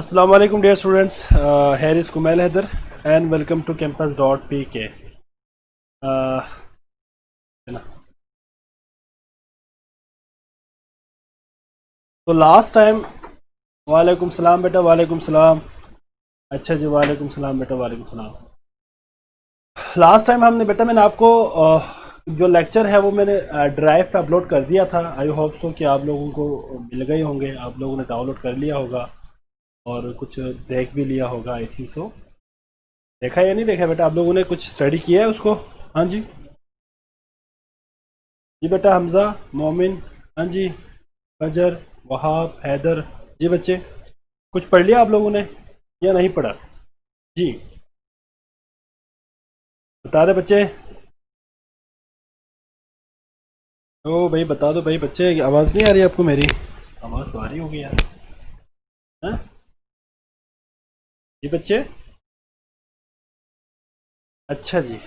Assalamu alaikum dear students. Here is Kumail Haider and welcome to campus.pk. Uh, है ना? तो last time वालेकुम सलाम बेटा, वालेकुम सलाम। अच्छा जी, वालेकुम सलाम बेटा, वालेकुम सलाम। लास्ट टाइम मैंने आपको जो लेक्चर है वो मैंने ड्राइव पे अपलोड कर दिया था। आई होप सो कि आप लोगों को मिल गए होंगे, आप लोगों ने डाउनलोड कर लिया होगा और कुछ देख भी लिया होगा। आई थिंक सो। देखा या नहीं देखा बेटा, आप लोगों ने कुछ स्टडी किया है उसको? हाँ जी जी बेटा, हमज़ा, मोमिन, हाँ जी, फजर, वहाब, हैदर। जी बच्चे, कुछ पढ़ लिया आप लोगों ने या नहीं पढ़ा? जी बता दे बच्चे। ओ भाई बता दो भाई बच्चे, आवाज़ नहीं आ रही आपको मेरी? आवाज़ तो आ रही होगी यार। हाँ जी बच्चे। अच्छा जी।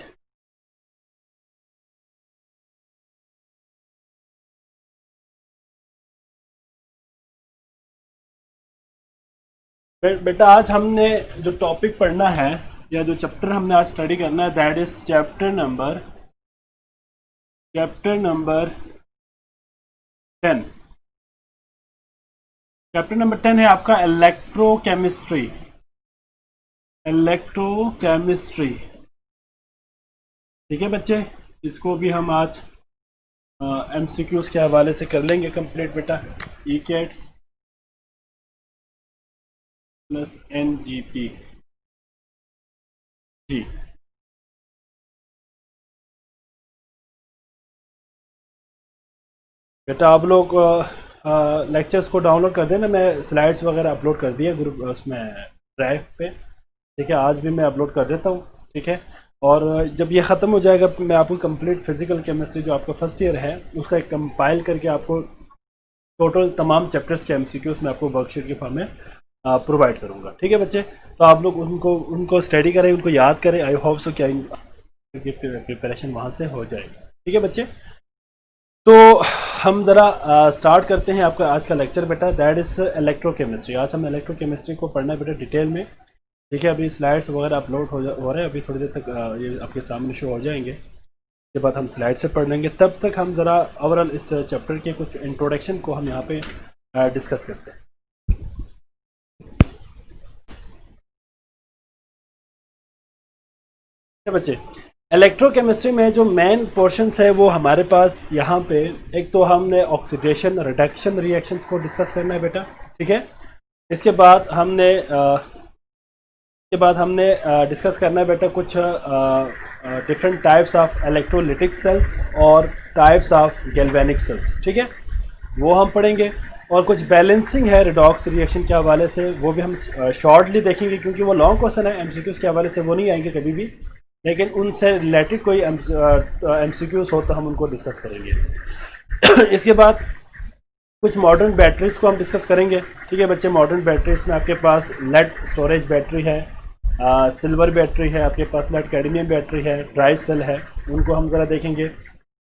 बेटा आज हमने जो टॉपिक पढ़ना है या जो चैप्टर हमने आज स्टडी करना है, that is chapter number 10। Chapter number 10 है आपका इलेक्ट्रोकेमिस्ट्री। इलेक्ट्रोकेमिस्ट्री, ठीक है बच्चे। इसको भी हम आज एमसीक्यूज के हवाले से कर लेंगे कंप्लीट बेटा। E cat plus NGP। जी बेटा, आप लोग लेक्चर्स को डाउनलोड कर देना। मैं स्लाइड्स वगैरह अपलोड कर दिए ग्रुप उसमें, ड्राइव पे। ठीक है, आज भी मैं अपलोड कर देता हूँ। ठीक है, और जब ये ख़त्म हो जाएगा मैं आपको कंप्लीट फिजिकल केमिस्ट्री जो आपका फर्स्ट ईयर है उसका एक कंपाइल करके आपको टोटल तमाम चैप्टर्स के MCQs मैं आपको वर्कशीट के फॉर्म में प्रोवाइड करूँगा। ठीक है बच्चे, तो आप लोग उनको स्टडी करें, उनको याद करें। आई होप सो क्या प्रिपरेशन वहाँ से हो जाएगी। ठीक है बच्चे, तो हम ज़रा स्टार्ट करते हैं आपका आज का लेक्चर बेटा, दैट इज़ इलेक्ट्रोकेमिस्ट्री। आज हम इलेक्ट्रोकेमिस्ट्री को पढ़ना है बेटा डिटेल में। ठीक है, अभी स्लाइड्स वगैरह अपलोड हो रहे हैं, अभी थोड़ी देर तक ये आपके सामने शो हो जाएंगे। इसके बाद हम स्लाइड से पढ़ लेंगे। तब तक हम ज़रा ओवरऑल इस चैप्टर के कुछ इंट्रोडक्शन को हम यहाँ पे डिस्कस करते हैं। बच्चे, इलेक्ट्रोकेमिस्ट्री में जो मेन पोर्शंस है वो हमारे पास यहाँ पे, एक तो हमने ऑक्सीडेशन रिडक्शन रिएक्शंस को डिस्कस करना है बेटा। ठीक है, इसके बाद हमने डिस्कस करना है बेटा कुछ different types of electrolytic cells और टाइप्स ऑफ गैल्वेनिक सेल्स। ठीक है, वो हम पढ़ेंगे। और कुछ बैलेंसिंग है रिडॉक्स रिएक्शन के हवाले से, वो भी हम शॉर्टली देखेंगे क्योंकि वो लॉन्ग क्वेश्चन है। MCQs के हवाले से वो नहीं आएंगे कभी भी, लेकिन उनसे रिलेटेड कोई MCQs हो तो हम उनको डिस्कस करेंगे। इसके बाद कुछ मॉडर्न बैटरीज को हम डिस्कस करेंगे। ठीक है बच्चे, मॉडर्न बैटरीज में आपके पास लेड स्टोरेज बैटरी है, सिल्वर बैटरी है, आपके पास लेड कैडमियम बैटरी है, ड्राई सेल है, उनको हम ज़रा देखेंगे।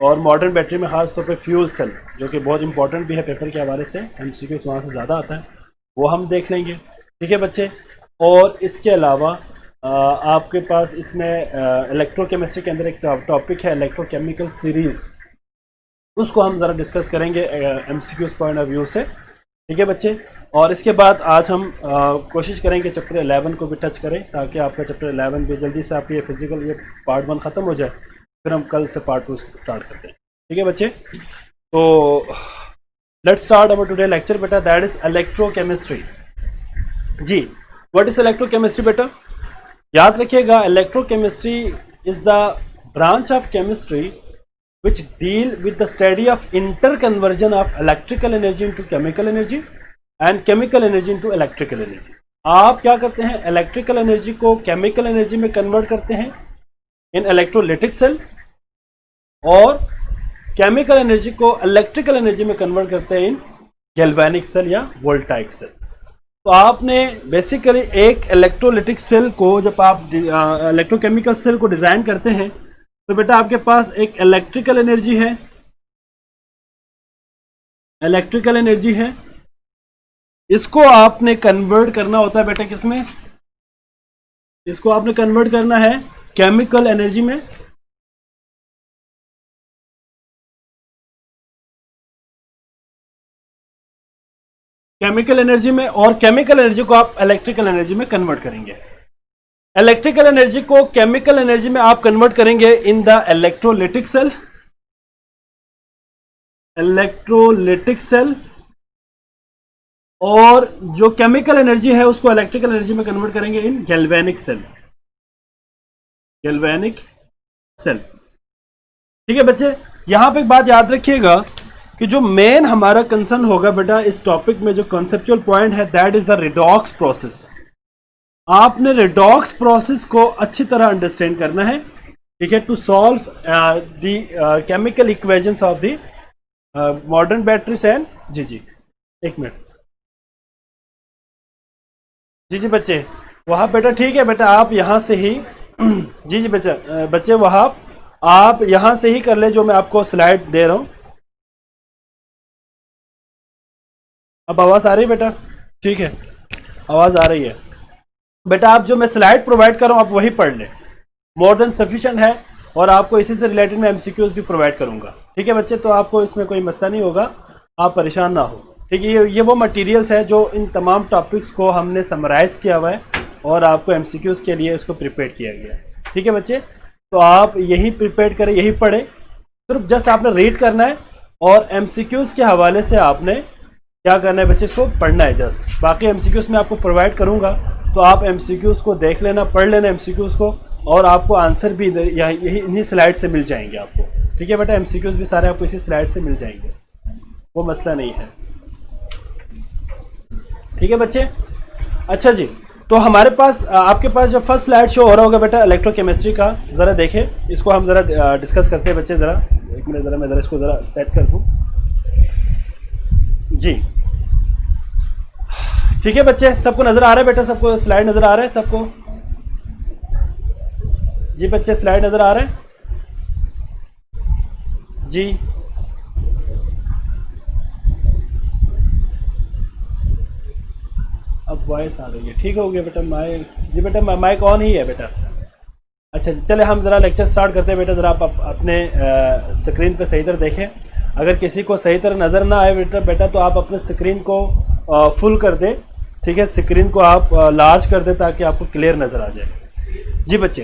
और मॉडर्न बैटरी में ख़ास तौर पे फ्यूल सेल, जो कि बहुत इंपॉर्टेंट भी है पेपर के हवाले से, MCQs वहाँ से ज़्यादा आता है, वो हम देख लेंगे। ठीक है बच्चे, और इसके अलावा आपके पास इसमें इलेक्ट्रोकेमिस्ट्री के अंदर एक टॉपिक है इलेक्ट्रोकेमिकल सीरीज़, उसको हम ज़रा डिस्कस करेंगे MCQs पॉइंट ऑफ व्यू से। ठीक है बच्चे, और इसके बाद आज हम कोशिश करेंगे चैप्टर 11 को भी टच करें ताकि आपका चैप्टर 11 भी जल्दी से आपकी फिजिकल ये पार्ट 1 ख़त्म हो जाए, फिर हम कल से पार्ट 2 स्टार्ट करते हैं। ठीक है बच्चे, तो let's start our today lecture बेटा, दैट इज़ इलेक्ट्रोकेमिस्ट्री। जी, व्हाट इज़ इलेक्ट्रोकेमिस्ट्री बेटा? याद रखिएगा, electrochemistry is the branch of chemistry which deal with the study of interconversion of electrical energy into chemical energy and chemical energy into electrical energy। आप क्या करते हैं, electrical energy को chemical energy में convert करते हैं इन इलेक्ट्रोलिटिक सेल, और chemical energy को इलेक्ट्रिकल एनर्जी में कन्वर्ट करते हैं इन गैल्वेनिक सेल या वोल्टाइक सेल। तो आपने बेसिकली एक इलेक्ट्रोलिटिक सेल को, जब आप इलेक्ट्रोकेमिकल सेल को डिज़ाइन करते हैं तो बेटा आपके पास एक इलेक्ट्रिकल एनर्जी है, इसको आपने कन्वर्ट करना होता है बेटा किसमें, इसको आपने कन्वर्ट करना है केमिकल एनर्जी में। केमिकल एनर्जी में, और केमिकल एनर्जी को आप इलेक्ट्रिकल एनर्जी में कन्वर्ट करेंगे। इलेक्ट्रिकल एनर्जी को केमिकल एनर्जी में आप कन्वर्ट करेंगे in the electrolytic cell, electrolytic cell, और जो केमिकल एनर्जी है उसको इलेक्ट्रिकल एनर्जी में कन्वर्ट करेंगे इन गैल्वेनिक सेल, गैल्वेनिक सेल। ठीक है बच्चे, यहां पे एक बात याद रखिएगा कि जो मेन हमारा कंसर्न होगा बेटा इस टॉपिक में, जो कॉन्सेप्चुअल पॉइंट है, that is the redox process. आपने रिडॉक्स प्रोसेस को अच्छी तरह अंडरस्टैंड करना है, ठीक है, to solve the chemical equations of the modern batteries and जी एक मिनट जी बच्चे वहां बेटा, ठीक है बेटा, आप यहां से ही जी बच्चे वहां आप यहां से ही कर ले जो मैं आपको स्लाइड दे रहा हूं। अब आवाज आ रही है बेटा? ठीक है, आवाज आ रही है बेटा। आप जो मैं स्लाइड प्रोवाइड कर रहा हूं आप वही पढ़ लें, मोर देन सफिशिएंट है, और आपको इसी से रिलेटेड मैं एमसीक्यूज भी प्रोवाइड करूंगा। ठीक है बच्चे, तो आपको इसमें कोई मसला नहीं होगा, आप परेशान ना हो। ठीक है, ये वो मटेरियल्स है जो इन तमाम टॉपिक्स को हमने समराइज किया हुआ है और आपको एमसीक्यूज के लिए इसको प्रिपेयर किया गया है। ठीक है बच्चे, तो आप यही प्रिपेयर करें, यही पढ़ें, सिर्फ जस्ट आपने रीड करना है और एमसीक्यूज के हवाले से आपने क्या करना है बच्चे, इसको पढ़ना है जस्ट। बाकी एमसीक्यूज मैं आपको प्रोवाइड करूंगा, तो आप एमसीक्यूज को देख लेना, पढ़ लेना एमसीक्यूज को, और आपको आंसर भी यही इन्हीं स्लाइड से मिल जाएंगे आपको। ठीक है बेटा, एमसीक्यूज भी सारे आपको इसी स्लाइड से मिल जाएंगे, वो मसला नहीं है। ठीक है बच्चे, अच्छा जी, तो हमारे पास आपके पास जो फर्स्ट स्लाइड शो हो रहा होगा बेटा इलेक्ट्रोकेमिस्ट्री का, ज़रा देखें इसको, हम ज़रा डिस्कस करते हैं बच्चे। ज़रा एक मिनट, ज़रा मैं ज़रा इसको ज़रा सेट कर दूँ जी। ठीक है बच्चे, सबको नज़र आ रहा है बेटा? सबको स्लाइड नज़र आ रहा है सबको? जी बच्चे, स्लाइड नज़र आ रहा है जी? अब वॉइस आ रही है, ठीक हो गया बेटा? माइक जी बेटा, माइक ऑन ही है बेटा। अच्छा चले, हम ज़रा लेक्चर स्टार्ट करते हैं बेटा। ज़रा आप अपने स्क्रीन पे सही तरह देखें, अगर किसी को सही तरह नज़र ना आए बेटा तो आप अपने स्क्रीन को फुल कर दें। ठीक है, स्क्रीन को आप लार्ज कर दें ताकि आपको क्लियर नज़र आ जाए। जी बच्चे,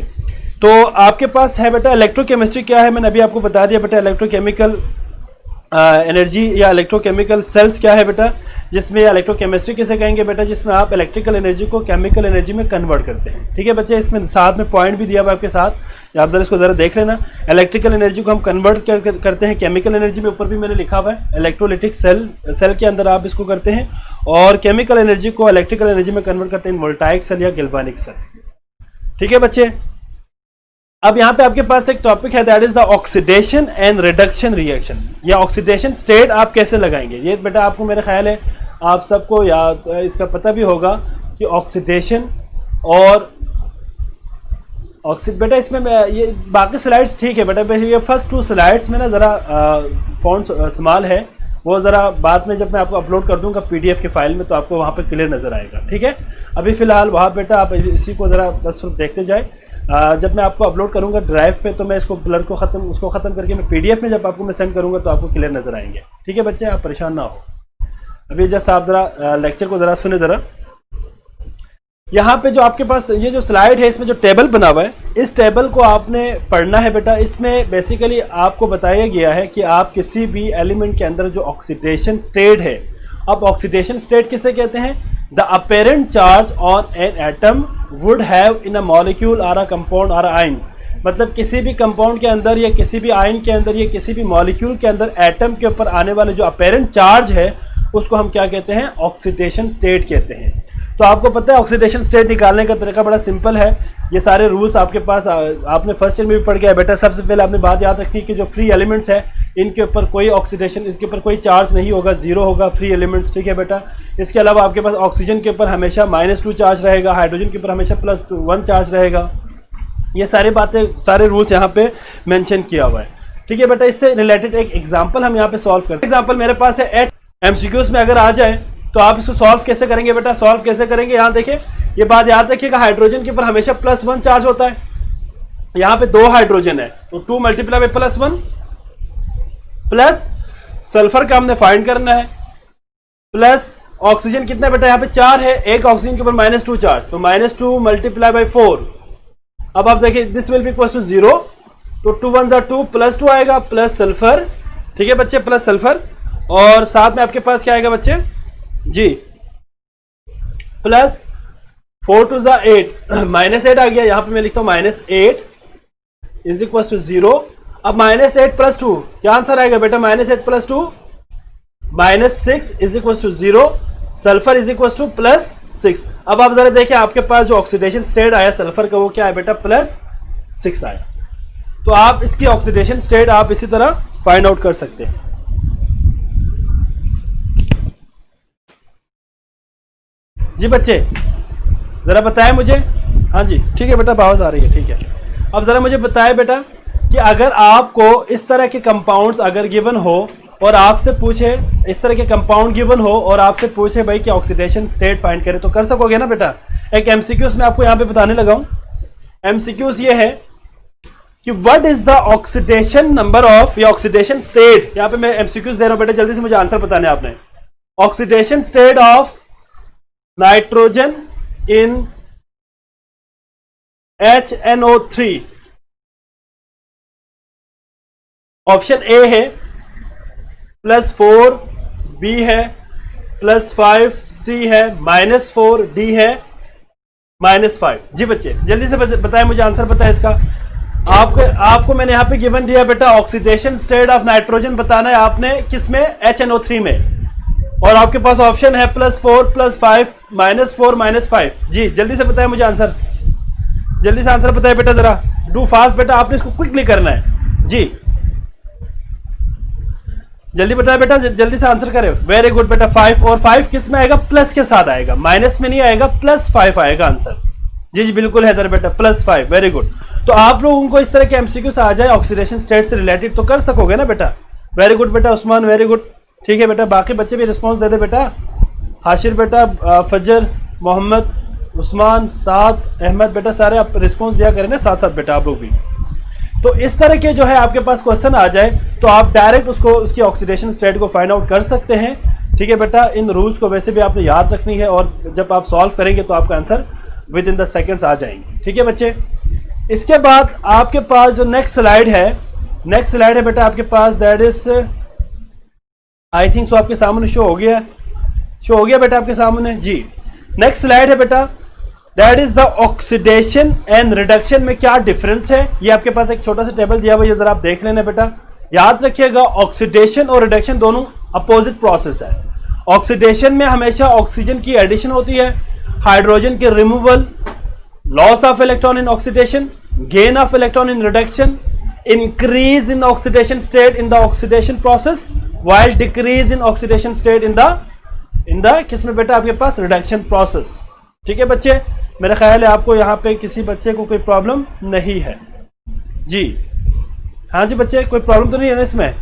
तो आपके पास है बेटा इलेक्ट्रोकेमिस्ट्री क्या है, मैंने अभी आपको बता दिया बेटा। इलेक्ट्रोकेमिकल एनर्जी या इलेक्ट्रोकेमिकल सेल्स क्या है बेटा, जिसमें इलेक्ट्रोकेमिस्ट्री किसे कहेंगे बेटा, जिसमें आप इलेक्ट्रिकल एनर्जी को केमिकल एनर्जी में कन्वर्ट करते हैं। ठीक है बच्चे, इसमें साथ में पॉइंट भी दिया हुआ आपके साथ, आप जरा इसको ज़रा देख लेना। इलेक्ट्रिकल एनर्जी को हम कन्वर्ट करते हैं केमिकल एनर्जी में, ऊपर भी मैंने लिखा हुआ है इलेक्ट्रोलिटिक सेल के अंदर आप इसको करते हैं, और केमिकल एनर्जी को इलेक्ट्रिकल एनर्जी में कन्वर्ट करते हैं वोल्टाइक सेल या गैल्वेनिक सेल। ठीक है बच्चे, अब यहाँ पे आपके पास एक टॉपिक है, that is the oxidation and reduction reaction, या ऑक्सीडेशन स्टेट आप कैसे लगाएंगे। ये बेटा आपको मेरा ख्याल है आप सबको याद इसका पता भी होगा कि ऑक्सीडेशन और बेटा इसमें ये बाकी स्लाइड्स ठीक है बेटा, ये फर्स्ट 2 स्लाइड्स में ना ज़रा फॉन्ट स्मॉल है, वो ज़रा बाद में जब मैं आपको अपलोड कर दूंगा पीडीएफ के फाइल में तो आपको वहाँ पे क्लियर नज़र आएगा। ठीक है, अभी फ़िलहाल वहाँ बेटा आप इसी को ज़रा बस देखते जाए। जब मैं आपको अपलोड करूंगा ड्राइव पे तो मैं इसको ब्लर को उसको ख़त्म करके मैं पीडीएफ में जब आपको मैं सेंड करूंगा तो आपको क्लियर नज़र आएंगे। ठीक है बच्चे, आप परेशान ना हो। अभी जस्ट आप ज़रा लेक्चर को ज़रा सुने ज़रा। यहाँ पे जो आपके पास ये जो स्लाइड है, इसमें जो टेबल बना हुआ है, इस टेबल को आपने पढ़ना है बेटा। इसमें बेसिकली आपको बताया गया है कि आप किसी भी एलिमेंट के अंदर जो ऑक्सीडेशन स्टेट है, अब ऑक्सीडेशन स्टेट किसे कहते हैं, the apparent charge on an atom would have in a molecule और अ कंपाउंड और आयन, मतलब किसी भी कंपाउंड के अंदर या किसी भी आयन के अंदर या किसी भी मॉलिक्यूल के अंदर एटम के ऊपर आने वाले जो अपेरेंट चार्ज है उसको हम क्या कहते हैं, ऑक्सीडेशन स्टेट कहते हैं। तो आपको पता है ऑक्सीडेशन स्टेट निकालने का तरीका बड़ा सिंपल है, ये सारे रूल्स आपके पास आपने फर्स्ट ईयर में भी पढ़ गया बेटा। सबसे पहले आपने बात याद रखनी कि जो फ्री एलिमेंट्स है इनके ऊपर कोई ऑक्सीडेशन, इनके ऊपर कोई चार्ज नहीं होगा, जीरो होगा फ्री एलिमेंट्स। ठीक है बेटा, इसके अलावा आपके पास ऑक्सीजन के ऊपर हमेशा -2 चार्ज रहेगा, हाइड्रोजन के ऊपर हमेशा +1 चार्ज रहेगा। ये सारी बातें, सारे रूल्स यहाँ पे मेंशन किया हुआ है। ठीक है बेटा, इससे रिलेटेड एक एग्जांपल हम यहाँ पे सॉल्व करते हैं। एग्जांपल मेरे पास है एमसीक्यूज में अगर आ जाए तो आप इसको सॉल्व कैसे करेंगे बेटा, सॉल्व कैसे करेंगे, यहां देखिए ये बात याद रखिएगा, हाइड्रोजन के ऊपर हमेशा +1 चार्ज होता है, यहां पे 2 हाइड्रोजन है तो 2 मल्टीप्लाई बाय +1 प्लस सल्फर का हमने फाइंड करना है, प्लस ऑक्सीजन कितना बेटा यहाँ पे 4 है, एक ऑक्सीजन के ऊपर -2 चार्ज, तो -2 मल्टीप्लाई बाय 4। अब आप देखिए this will be equal to 0, तो 2 1 2 +2 आएगा प्लस सल्फर, ठीक है बच्चे, प्लस सल्फर, और साथ में आपके पास क्या आएगा बच्चे जी, प्लस 4 2 8 -8 आ गया, यहां पे मैं लिखता हूं -8 इज इक्वल टू 0। अब -8 + 2 क्या आंसर आएगा बेटा, -8 + 2 -6 is equal to 0, sulphur is equal to +6। अब आप जरा देखिए आपके पास जो ऑक्सीडेशन स्टेट आया सल्फर का वो क्या है बेटा, +6 आया। तो आप इसकी ऑक्सीडेशन स्टेट आप इसी तरह फाइंड आउट कर सकते हैं। जी बच्चे जरा बताएं मुझे, हाँ जी ठीक है बेटा, आवाज आ रही है, ठीक है। अब जरा मुझे बताएं बेटा कि अगर आपको इस तरह के कंपाउंड्स अगर गिवन हो और आपसे पूछे, इस तरह के कंपाउंड गिवन हो और आपसे पूछे भाई कि ऑक्सीडेशन स्टेट फाइंड करें, तो कर सकोगे ना बेटा। एक एमसीक्यूज मैं आपको यहां पे बताने लगा हूं, एमसीक्यूज ये है कि what is the oxidation number of या ऑक्सीडेशन स्टेट, यहां पे मैं एमसीक्यूज दे रहा हूं बेटा, जल्दी से मुझे आंसर बताने आपने। Oxidation state of nitrogen in HNO3, option A है +4, बी है +5, सी है -4, डी है -5। जी बच्चे जल्दी से बताएं मुझे, आंसर बताएं इसका। आपको मैंने यहां पे गिवन दिया बेटा ऑक्सीडेशन स्टेट ऑफ नाइट्रोजन बताना है आपने किसमें, HNO3 में, और आपके पास ऑप्शन है +4, +5, -4, -5। जी जल्दी से बताएं मुझे आंसर, जल्दी से आंसर बताएं बेटा, जरा डू फास्ट बेटा, आपने इसको क्विकली करना है। जी जल्दी बताएं बेटा, जल्दी से आंसर करें। वेरी गुड बेटा, 5, और 5 किस में आएगा, प्लस के साथ आएगा, माइनस में नहीं आएगा, +5 आएगा आंसर। जी जी बिल्कुल है बेटा, +5, वेरी गुड। तो आप लोगों को इस तरह के एमसीक्यूज आ जाए ऑक्सीडेशन स्टेट से रिलेटेड तो कर सकोगे ना बेटा। वेरी गुड बेटा उस्मान, वेरी गुड, ठीक है बेटा। बाकी बच्चे भी रिस्पॉन्स दे दे बेटा, हाशिर बेटा, फजर, मोहम्मद, उस्मान, साद, अहमद बेटा, सारे आप रिस्पॉन्स दिया करें ना साथ साथ बेटा आप लोग भी। तो इस तरह के जो है आपके पास क्वेश्चन आ जाए तो आप डायरेक्ट उसको उसकी ऑक्सीडेशन स्टेट को फाइंड आउट कर सकते हैं, ठीक है बेटा। इन रूल्स को वैसे भी आपने याद रखनी है और जब आप सॉल्व करेंगे तो आपका answer within the seconds आ जाएंगे, ठीक है बच्चे। इसके बाद आपके पास जो नेक्स्ट स्लाइड है बेटा आपके पास, that is I think so आपके सामने शो हो गया बेटा आपके सामने। जी नेक्स्ट स्लाइड है बेटा, that is the oxidation and reduction में क्या डिफरेंस है। ये आपके पास एक छोटा सा टेबल दिया हुआ है, जरा आप देख लेना बेटा। याद रखिएगा ऑक्सीडेशन और रिडक्शन दोनों अपोजिट प्रोसेस है। ऑक्सीडेशन में हमेशा ऑक्सीजन की एडिशन होती है, हाइड्रोजन के removal, loss of electron in oxidation, gain of electron in reduction, increase in oxidation state in the oxidation process, while decrease in oxidation state in the किसमें बेटा आपके पास रिडक्शन प्रोसेस, ठीक है बच्चे। मेरा ख्याल है आपको यहाँ पे किसी बच्चे को कोई प्रॉब्लम नहीं है। जी हाँ जी बच्चे, कोई प्रॉब्लम तो नहीं है ना इसमें।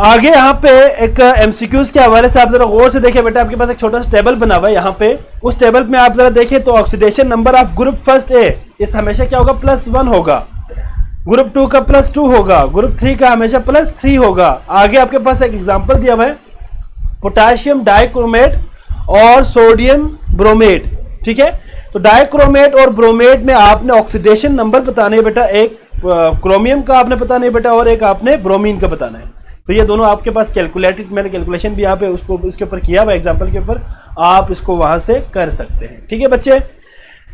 आगे यहाँ पे एक एमसीक्यूज के हवाले से आप जरा गौर से देखिए बेटा, आपके पास एक छोटा सा टेबल बना हुआ है यहाँ पे। उस टेबल में आप जरा देखिए तो oxidation number of group first A इस हमेशा क्या होगा, +1 होगा, ग्रुप 2 का +2 होगा, ग्रुप 3 का हमेशा +3 होगा। आगे आपके पास एक एग्जांपल दिया हुआ है, पोटेशियम डाइक्रोमेट और सोडियम ब्रोमेट, ठीक है। तो डाइक्रोमेट और ब्रोमेट में आपने ऑक्सीडेशन नंबर बताने है बेटा, एक क्रोमियम का आपने बताना है बेटा और एक आपने ब्रोमीन का बताना है। तो ये दोनों आपके पास कैलकुलेटेड, मैंने कैलकुलेशन भी यहाँ पे उसको इसके ऊपर किया हुआ एग्जाम्पल के ऊपर, आप इसको वहां से कर सकते हैं, ठीक है बच्चे।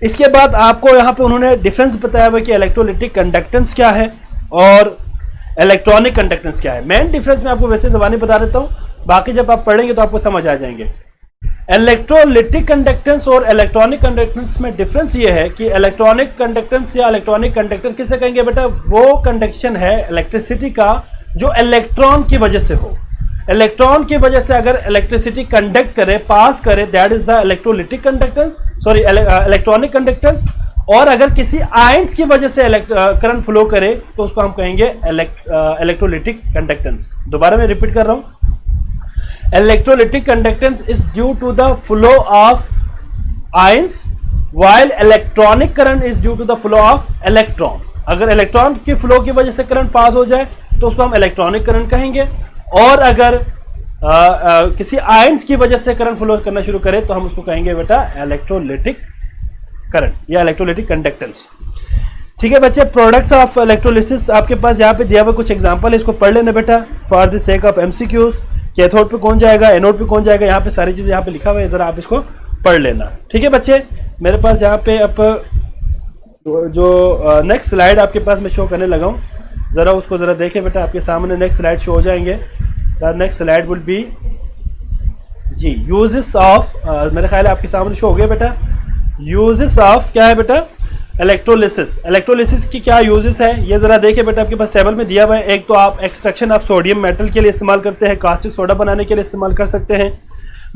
इसके बाद आपको यहाँ पे उन्होंने डिफरेंस बताया हुआ कि इलेक्ट्रोलिटिक कंडक्टेंस क्या है और इलेक्ट्रॉनिक कंडक्टेंस क्या है। मेन डिफरेंस मैं आपको वैसे ज़बानी बता देता हूँ, बाकी जब आप पढ़ेंगे तो आपको समझ आ जाएंगे। इलेक्ट्रोलिटिक कंडक्टेंस और इलेक्ट्रॉनिक कंडक्टेंस में डिफरेंस ये है कि इलेक्ट्रॉनिक कंडक्टेंस या इलेक्ट्रॉनिक कंडक्टर किसे कहेंगे बेटा, वो कंडक्शन है इलेक्ट्रिसिटी का जो इलेक्ट्रॉन की वजह से हो। इलेक्ट्रॉन की वजह से अगर इलेक्ट्रिसिटी कंडक्ट करे, पास करे, that is the electrolytic conductance, sorry electronic conductance. और अगर किसी आयंस की वजह से करंट फ्लो करे तो उसको हम कहेंगे इलेक्ट्रोलिटिक कंडक्टेंस। दोबारा मैं रिपीट कर रहा हूं, electrolytic conductance is due to the flow of ions while electronic current is due to the flow of electron. अगर इलेक्ट्रॉन की फ्लो की वजह से करंट पास हो जाए तो उसको हम इलेक्ट्रॉनिक करंट कहेंगे, और अगर किसी आयंस की वजह से करंट फ्लो करना शुरू करे तो हम उसको कहेंगे बेटा इलेक्ट्रोलिटिक करंट या इलेक्ट्रोलिटिक कंडक्टेंस। ठीक है बच्चे, प्रोडक्ट्स ऑफ इलेक्ट्रोलिसिस आपके पास यहाँ पे दिया हुआ कुछ एग्जांपल है, इसको पढ़ लेना बेटा for the sake of MCQs. Cathode पे कौन जाएगा, एनोड पे कौन जाएगा, यहाँ पे सारी चीजें यहाँ पे लिखा हुआ है, जरा आप इसको पढ़ लेना। ठीक है बच्चे, मेरे पास यहाँ पे अब जो नेक्स्ट स्लाइड आपके पास मैं शो करने लगा हूँ, जरा उसको जरा देखें बेटा, आपके सामने नेक्स्ट स्लाइड शो हो जाएंगे। नेक्स्ट स्लाइड विल बी जी यूजेस ऑफ, मेरे ख्याल है आपके सामने शो हो गया बेटा, यूजेस ऑफ क्या है बेटा, इलेक्ट्रोलिसिस। इलेक्ट्रोलिसिस की क्या यूजेस है ये जरा देखें बेटा, आपके पास टेबल में दिया हुआ है। एक तो आप एक्सट्रैक्शन ऑफ सोडियम मेटल के लिए इस्तेमाल करते हैं, कास्टिक सोडा बनाने के लिए इस्तेमाल कर सकते हैं,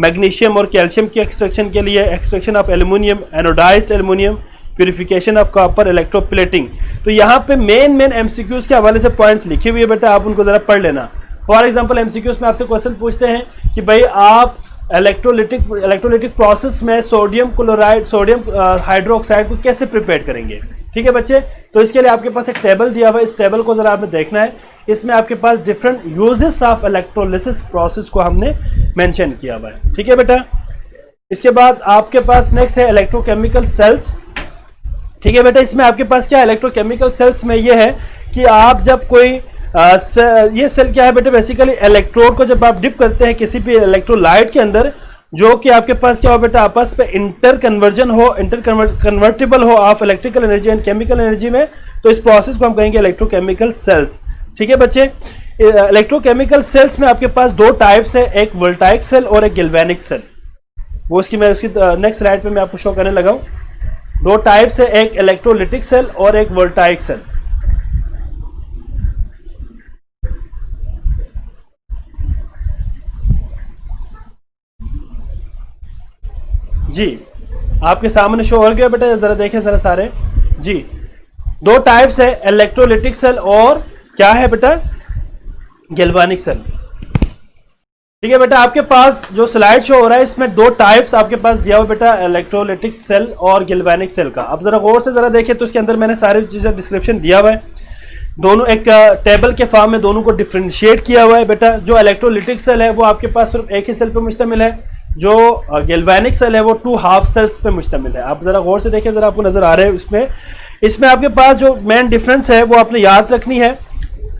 मैग्नीशियम और कैल्शियम की एक्सट्रैक्शन के लिए, extraction of aluminium, anodised aluminium, purification of copper, electroplating. तो यहाँ पे मेन एमसीक्यूज के हवाले से पॉइंट्स लिखे हुए बेटा, आप उनको जरा पढ़ लेना। फॉर एग्जांपल एमसीक्यूज में आपसे क्वेश्चन पूछते हैं कि भाई आप इलेक्ट्रोलिटिक प्रोसेस में सोडियम क्लोराइड, सोडियम हाइड्रोक्साइड को कैसे प्रिपेयर करेंगे। ठीक है बच्चे, तो इसके लिए आपके पास एक टेबल दिया हुआ है, इस टेबल को जरा आपने देखना है। इसमें आपके पास different uses of electrolysis process को हमने मेंशन किया हुआ है। ठीक है बेटा, इसके बाद आपके पास नेक्स्ट है इलेक्ट्रोकेमिकल सेल्स। ठीक है बेटा, इसमें आपके पास क्या इलेक्ट्रोकेमिकल सेल्स में ये है कि आप जब कोई ये सेल क्या है बेटा, बेसिकली इलेक्ट्रोड को जब आप डिप करते हैं किसी भी इलेक्ट्रोलाइट के अंदर, जो कि आपके पास क्या हो बेटा, आपस में इंटर कन्वर्टिबल हो of electrical energy and chemical energy में, तो इस प्रोसेस को हम कहेंगे इलेक्ट्रोकेमिकल सेल्स। ठीक है बच्चे, इलेक्ट्रोकेमिकल सेल्स में आपके पास दो टाइप्स है, एक वोल्टाइक सेल और एक गैल्वेनिक सेल। वो उसकी मैं उसकी नेक्स्ट स्लाइड पे मैं आपको शो करने लगा हूं। दो टाइप्स है, एक इलेक्ट्रोलिटिक सेल और एक वोल्टाइक सेल। जी आपके सामने शो हो गया बेटा, जरा देखें जरा सारे जी। दो टाइप्स है, इलेक्ट्रोलिटिक सेल और क्या है बेटा, गैल्वेनिक सेल। ठीक है बेटा, आपके पास जो स्लाइड शो हो रहा है इसमें दो टाइप्स आपके पास दिया हुआ बेटा, इलेक्ट्रोलिटिक सेल और गैल्वेनिक सेल का। अब जरा गौर से जरा देखें तो इसके अंदर मैंने सारी चीजें डिस्क्रिप्शन दिया हुआ है, दोनों एक टेबल के फॉर्म में दोनों को डिफ्रेंशिएट किया हुआ है बेटा। जो इलेक्ट्रोलिटिक सेल है वो आपके पास सिर्फ एक ही सेल पे मुश्तमिल है, जो गैल्वेनिक सेल है वो 2 हाफ सेल्स पे मुश्तमिल है। आप जरा गौर से देखें, जरा आपको नजर आ रहे हैं इसमें आपके पास जो मेन डिफरेंस है वो आपने याद रखनी है।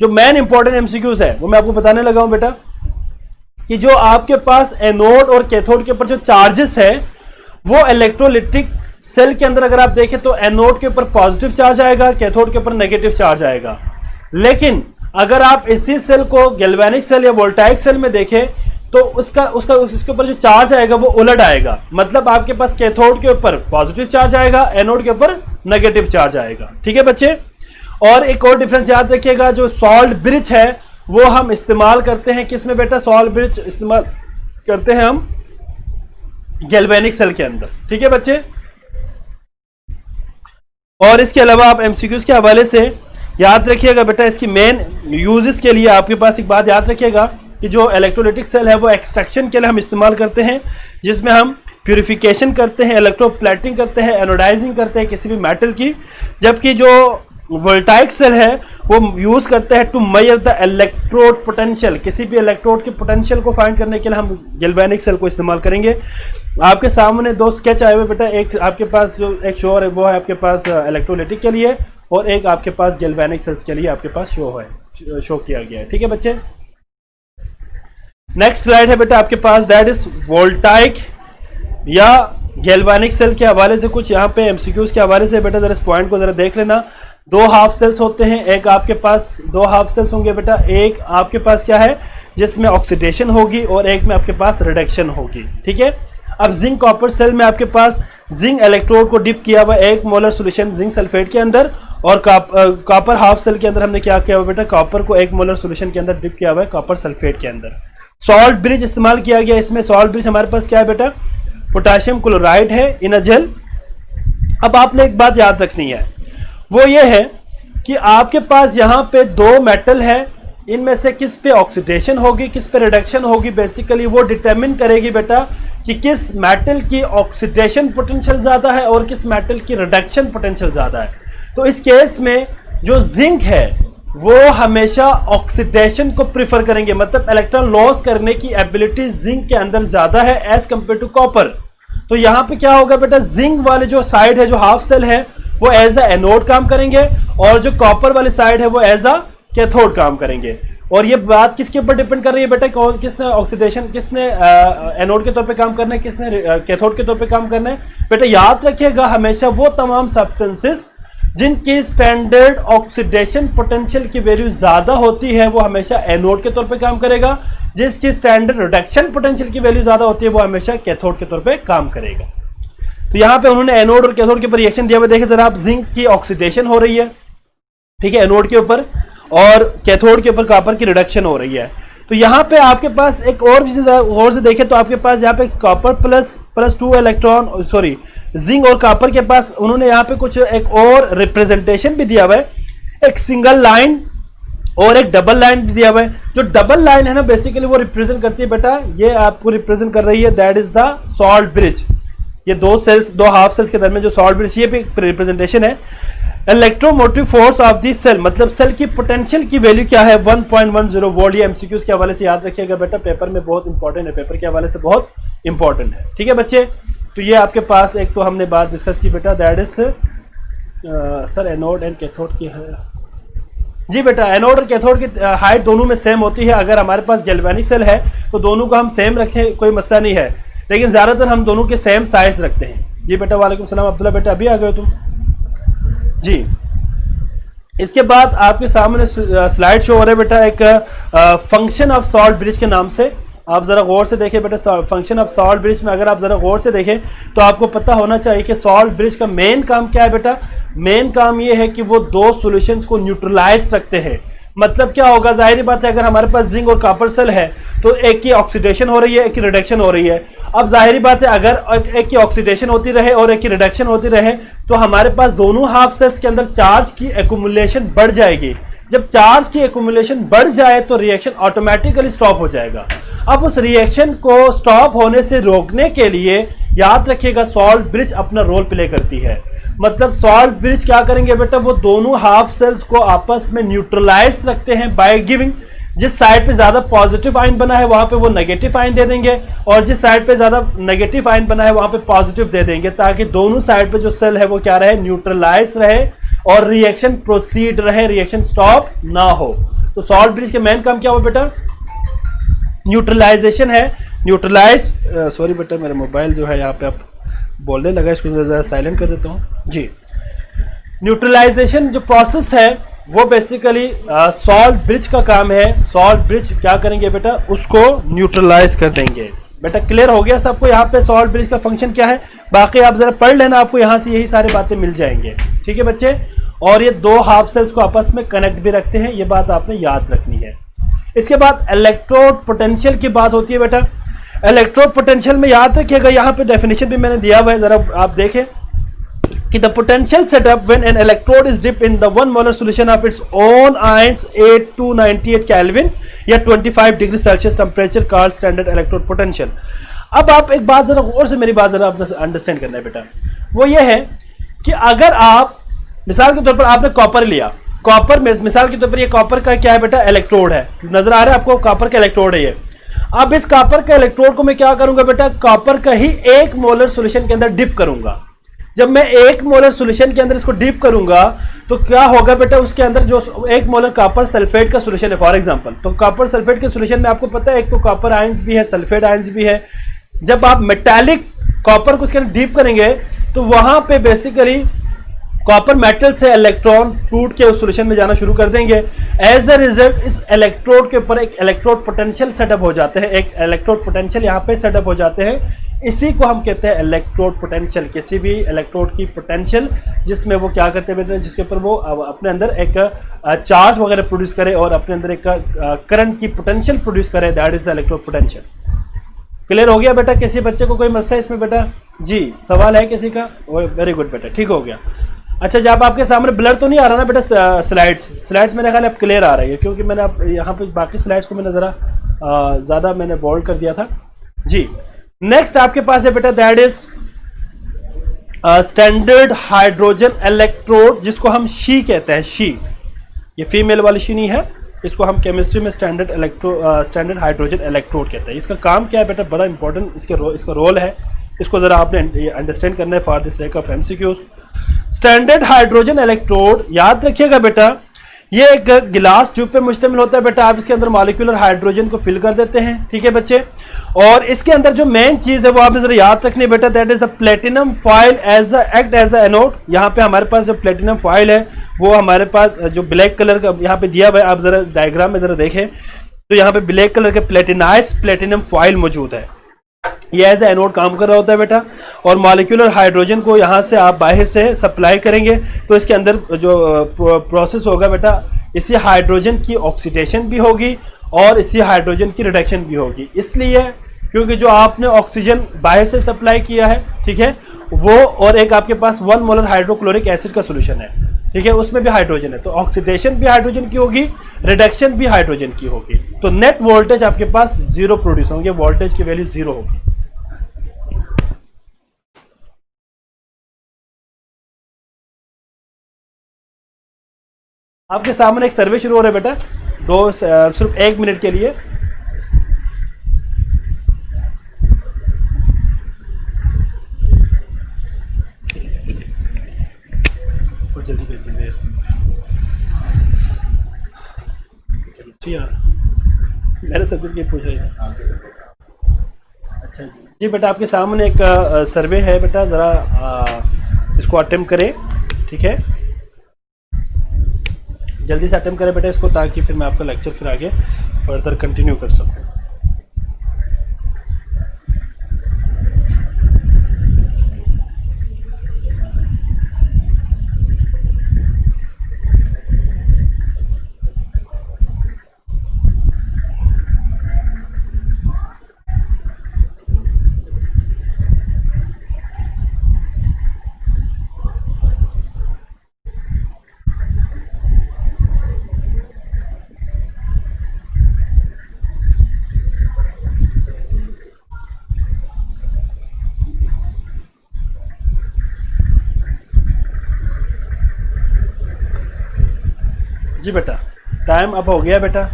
जो मेन इंपॉर्टेंट एमसीक्यूज है वो मैं आपको बताने लगा हूं बेटा, कि जो आपके पास एनोड और कैथोड के ऊपर जो चार्जेस है वो इलेक्ट्रोलिटिक सेल के अंदर अगर आप देखें तो एनोड के ऊपर पॉजिटिव चार्ज आएगा, कैथोड के ऊपर नेगेटिव चार्ज आएगा। लेकिन अगर आप इसी सेल को गैल्वेनिक सेल या वोल्टाइक सेल में देखें तो उसके ऊपर जो चार्ज आएगा वो उलट आएगा, मतलब आपके पास कैथोड के ऊपर पॉजिटिव चार्ज आएगा, एनोड के ऊपर नेगेटिव चार्ज आएगा। ठीक है बच्चे, और एक और डिफरेंस याद रखिएगा, जो सॉल्ट ब्रिज है वो हम इस्तेमाल करते हैं किस में बेटा, सॉल्ट ब्रिज इस्तेमाल करते हैं हम गैल्वेनिक सेल के अंदर। ठीक है बच्चे, और इसके अलावा आप एमसीक्यूज के हवाले से याद रखिएगा बेटा, इसकी मेन यूजेस के लिए आपके पास एक बात याद रखिएगा कि जो इलेक्ट्रोलिटिक सेल है वो एक्सट्रैक्शन के लिए हम इस्तेमाल करते हैं, जिसमें हम प्यूरिफिकेशन करते हैं, इलेक्ट्रोप्लेटिंग करते हैं, एनोडाइजिंग करते हैं किसी भी मेटल की। जबकि जो वोल्टाइक सेल है वो यूज करते हैं to measure the electrode potential, किसी भी इलेक्ट्रोड के पोटेंशियल को फाइंड करने के लिए हम गैल्वेनिक सेल को इस्तेमाल करेंगे। आपके सामने दो स्केच आए हुए बेटा, एक आपके पास जो एक शो है वो है आपके पास इलेक्ट्रोलिटिक के लिए, और एक आपके पास गैल्वेनिक सेल्स के लिए आपके पास शो किया गया है। ठीक है बच्चे, नेक्स्ट स्लाइड है बेटा आपके पास, दैट इज वोल्टाइक या गैल्वेनिक सेल के हवाले से कुछ यहाँ पे एमसीक्यूज के हवाले से बेटा, जरा इस पॉइंट को जरा देख लेना। दो हाफ सेल्स होते हैं, एक आपके पास दो हाफ सेल्स होंगे बेटा, एक आपके पास क्या है जिसमें ऑक्सीडेशन होगी और एक में आपके पास रिडक्शन होगी। ठीक है, अब जिंक कॉपर सेल में आपके पास जिंक इलेक्ट्रोड को डिप किया हुआ 1 मोलर सोल्यूशन जिंक सल्फेट के अंदर, और कॉपर हाफ सेल के अंदर हमने क्या किया हुआ बेटा, कॉपर को 1 मोलर सोल्यूशन के अंदर डिप किया हुआ है कॉपर सल्फेट के अंदर। सॉल्ट ब्रिज इस्तेमाल किया गया, इसमें सॉल्ट ब्रिज हमारे पास क्या है बेटा, पोटेशियम क्लोराइड है इन अ जेल। अब आपने एक बात याद रखनी है, वो ये है कि आपके पास यहाँ पे दो मेटल है, इनमें से किस पे ऑक्सीडेशन होगी, किस पे रिडक्शन होगी, बेसिकली वो डिटरमिन करेगी बेटा कि किस मेटल की ऑक्सीडेशन पोटेंशियल ज़्यादा है और किस मेटल की रिडक्शन पोटेंशियल ज़्यादा है। तो इस केस में जो जिंक है वो हमेशा ऑक्सीडेशन को प्रिफर करेंगे, मतलब इलेक्ट्रॉन लॉस करने की एबिलिटी जिंक के अंदर ज़्यादा है एज कंपेयर टू कॉपर। तो यहाँ पे क्या होगा बेटा, जिंक वाले जो साइड है, जो हाफ सेल है, वो एज अ एनोड काम करेंगे और जो कॉपर वाली साइड है वो एज अ कैथोड काम करेंगे। और ये बात किसके ऊपर डिपेंड कर रही है बेटा, कौन किसने ऑक्सीडेशन, किसने एनोड के तौर पे काम करना है, किसने कैथोड के तौर पे काम करना है। बेटा याद रखिएगा हमेशा वो तमाम सब्सटेंसेस जिनकी स्टैंडर्ड ऑक्सीडेशन पोटेंशियल की वैल्यू ज्यादा होती है वो हमेशा एनोड के तौर पे काम करेगा, जिसकी स्टैंडर्ड रिडक्शन पोटेंशियल की वैल्यू ज्यादा होती है वो हमेशा कैथोड के तौर पे काम करेगा। तो यहाँ पे उन्होंने एनोड और कैथोड के ऊपर रिएक्शन दिया हुआ, देखें जरा आप, जिंक की ऑक्सीडेशन हो रही है, ठीक है, एनोड के ऊपर, और कैथोड के ऊपर कॉपर की रिडक्शन हो रही है। तो यहाँ पे आपके पास एक और से देखें तो आपके पास यहाँ पे copper plus 2 electron, sorry zinc और कॉपर के पास उन्होंने यहाँ पे कुछ एक और रिप्रेजेंटेशन भी दिया हुआ है, एक सिंगल लाइन और एक डबल लाइन भी दिया हुआ है। जो डबल लाइन है ना बेसिकली वो रिप्रेजेंट करती है बेटा, ये आपको रिप्रेजेंट कर रही है, that is the salt bridge. ये दो हाफ सेल्स के दरमियान जो सॉल्ट ब्रिज, ये भी रिप्रेजेंटेशन है। Electromotive force of the cell, मतलब सेल की पोटेंशियल की वैल्यू क्या है, 1.10 वोल्ट। ये एमसीक्यूज के हवाले से याद रखिएगा बेटा, पेपर में बहुत इंपॉर्टेंट है, पेपर के हवाले से बहुत इंपॉर्टेंट है, ठीक है बच्चे। तो ये आपके पास एक तो हमने बात डिस्कस की बेटा, that is sir anode and cathode की है जी बेटा। एनोड और कैथोड की हाइट दोनों में सेम होती है। अगर हमारे पास गैल्वेनिक सेल है तो दोनों को हम सेम रखें, कोई मसला नहीं है, लेकिन ज्यादातर हम दोनों के सेम साइज रखते हैं जी बेटा। वालेकुम सलाम अब्दुल्ला बेटा, अभी आ गए तुम जी। इसके बाद आपके सामने स्लाइड शो हो रहा है बेटा, एक फंक्शन ऑफ सॉल्ट ब्रिज के नाम से। आप जरा गौर से देखें बेटा, फंक्शन ऑफ सॉल्ट ब्रिज में अगर आप जरा गौर से देखें तो आपको पता होना चाहिए कि सॉल्ट ब्रिज का मेन काम क्या है बेटा। मेन काम ये है कि वो दो सॉल्यूशंस को न्यूट्रलाइज रखते हैं। मतलब क्या होगा, जाहिर बात है अगर हमारे पास जिंक और कॉपर सेल है तो एक की ऑक्सीडेशन हो रही है, एक की रिडक्शन हो रही है। अब जाहिर बात है अगर एक की ऑक्सीडेशन होती रहे और एक की रिडक्शन होती रहे तो हमारे पास दोनों हाफ सेल्स के अंदर चार्ज की एक्यूमुलेशन बढ़ जाएगी। जब चार्ज की एक्यूमुलेशन बढ़ जाए तो रिएक्शन ऑटोमेटिकली स्टॉप हो जाएगा। अब उस रिएक्शन को स्टॉप होने से रोकने के लिए याद रखिएगा सॉल्ट ब्रिज अपना रोल प्ले करती है। मतलब सॉल्ट ब्रिज क्या करेंगे बेटा, वो दोनों हाफ सेल्स को आपस में न्यूट्रलाइज रखते हैं बाय गिविंग, जिस साइड पे ज्यादा पॉजिटिव आयन बना है वहां पे वो नेगेटिव आयन दे देंगे और जिस साइड पे ज्यादा नेगेटिव आयन बना है वहां पे पॉजिटिव दे देंगे, ताकि दोनों साइड पे जो सेल है वो क्या रहे, न्यूट्रलाइज रहे और रिएक्शन प्रोसीड रहे, रिएक्शन स्टॉप ना हो। तो सॉल्ट ब्रिज के मेन काम क्या हो बेटा, न्यूट्रलाइजेशन है। न्यूट्रलाइज, सॉरी बेटा मेरा मोबाइल जो है यहाँ पे आप बोलने लगा, इसको जरा साइलेंट कर देता हूँ जी। न्यूट्रलाइजेशन जो प्रोसेस है वो बेसिकली सॉल्ट ब्रिज का काम है। सॉल्ट ब्रिज क्या करेंगे बेटा, उसको न्यूट्रलाइज कर देंगे। बेटा क्लियर हो गया सबको यहाँ पे सॉल्ट ब्रिज का फंक्शन क्या है। बाकी आप जरा पढ़ लेना, आपको यहाँ से यही सारी बातें मिल जाएंगे, ठीक है बच्चे। और ये दो हाफ सेल्स को आपस में कनेक्ट भी रखते हैं, ये बात आपने याद रखनी है। इसके बाद इलेक्ट्रोड पोटेंशियल की बात होती है बेटा। इलेक्ट्रोड पोटेंशियल में याद रखिएगा, यहाँ पे डेफिनेशन भी मैंने दिया हुआ है, जरा आप देखें कि the potential setup when an electrode is dipped in the 1 molar solution of its own ions 8 to 98 Kelvin या 25 degree Celsius temperature called standard electrode potential. अब आप एक बात जरा गौर से मेरी बात जरा आपने अंडरस्टैंड करना है बेटा, वो ये है कि अगर आप मिसाल के तौर पर आपने कॉपर लिया, कॉपर मिसाल के तौर पर ये कॉपर का क्या है बेटा, इलेक्ट्रोड है, नजर आ रहा है आपको, कॉपर का इलेक्ट्रोड है ये। अब इस कॉपर का इलेक्ट्रोड को मैं क्या करूंगा बेटा, कॉपर का ही 1 मोलर सॉल्यूशन के अंदर डिप करूंगा। जब मैं 1 मोलर सॉल्यूशन के अंदर इसको डिप करूंगा तो क्या होगा बेटा, उसके अंदर जो 1 मोलर कॉपर सल्फेट का सॉल्यूशन है फॉर एग्जांपल, तो कॉपर सल्फेट के सॉल्यूशन में आपको पता है एक तो कॉपर आयंस भी है, सल्फेट आयंस भी है। जब आप मेटालिक कॉपर को उसके अंदर डिप करेंगे तो वहां पे बेसिकली कॉपर मेटल से इलेक्ट्रॉन टूट के उस सॉल्यूशन में जाना शुरू कर देंगे। एज अ रिजल्ट इस इलेक्ट्रोड के ऊपर एक इलेक्ट्रोड पोटेंशियल सेटअप हो जाते हैं, एक इलेक्ट्रोड पोटेंशियल यहाँ पे सेटअप हो जाते हैं। इसी को हम कहते हैं इलेक्ट्रोड पोटेंशियल। किसी भी इलेक्ट्रोड की पोटेंशियल जिसमें वो क्या करते हैं, जिसके ऊपर वो अपने अंदर एक चार्ज वगैरह प्रोड्यूस करे और अपने अंदर एक करंट की पोटेंशियल प्रोड्यूस करे, that is the electrode potential. Clear हो गया बेटा, किसी बच्चे को कोई मसला है इसमें बेटा? जी, सवाल है किसी का? वेरी गुड बेटा, ठीक हो गया। अच्छा, जब आपके सामने ब्लर तो नहीं आ रहा ना बेटा? स्लाइड्स मेरे ख्याल अब क्लियर आ रही है, क्योंकि मैंने अब यहाँ पे बाकी स्लाइड्स को मैंने ज़रा ज़्यादा मैंने बोल्ड कर दिया था जी। नेक्स्ट आपके पास है बेटा that is standard hydrogen electrode, जिसको हम शी कहते हैं। शी, ये फीमेल वाली शी नहीं है, इसको हम केमिस्ट्री में स्टैंडर्ड हाइड्रोजन इलेक्ट्रोड कहते हैं। इसका काम क्या है बेटा? बड़ा इंपॉर्टेंट इसका रोल है, इसको ज़रा आपने अंडरस्टैंड करना है for the sake of MCQs. Standard hydrogen electrode, याद रखिएगा बेटा, ये एक गिलास ट्यूब पे मुश्तमिल होता है बेटा। आप इसके अंदर मॉलिक्यूलर हाइड्रोजन को फिल कर देते हैं, ठीक है बच्चे। और इसके अंदर जो मेन चीज है वो आपने जरा याद रखनी है बेटा, that is the platinum foil act as a anode. यहाँ पे हमारे पास जो प्लेटिनम फॉइल है वो हमारे पास जो ब्लैक कलर का यहाँ पे दिया हुआ है, आप जरा डायग्राम में जरा देखें तो यहाँ पे ब्लैक कलर के प्लेटिनाइज्ड प्लेटिनम फॉइल मौजूद है। ये एज ए एनोड काम कर रहा होता है बेटा, और मॉलिक्यूलर हाइड्रोजन को यहाँ से आप बाहर से सप्लाई करेंगे तो इसके अंदर जो प्रोसेस होगा बेटा, इसी हाइड्रोजन की ऑक्सीडेशन भी होगी और इसी हाइड्रोजन की रिडक्शन भी होगी। इसलिए क्योंकि जो आपने ऑक्सीजन बाहर से सप्लाई किया है, ठीक है, वो और एक आपके पास 1 मोलर हाइड्रोक्लोरिक एसिड का सोल्यूशन है, ठीक है, उसमें भी हाइड्रोजन है, तो ऑक्सीडेशन भी हाइड्रोजन की होगी, रिडक्शन भी हाइड्रोजन की होगी। तो नेट वोल्टेज आपके पास 0 प्रोड्यूस होंगे, वोल्टेज की वैल्यू 0 होगी। आपके सामने एक सर्वे शुरू हो रहा है बेटा, सिर्फ 1 मिनट के लिए। जल्दी भेजिए मेरे सब्जेक्ट के पूछ रहे हैं। अच्छा जी बेटा, आपके सामने एक सर्वे है बेटा, ज़रा इसको अटेम्प्ट करें, ठीक है, जल्दी से अटेम्प्ट करें बेटा इसको, ताकि फिर मैं आपका लेक्चर फिर आगे फर्दर कंटिन्यू कर सकूं। जी बेटा, टाइम अब हो गया बेटा।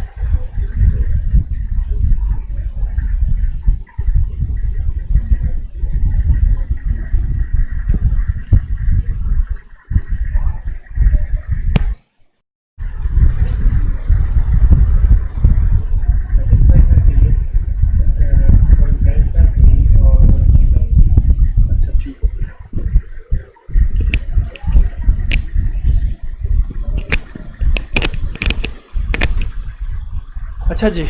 अच्छा जी,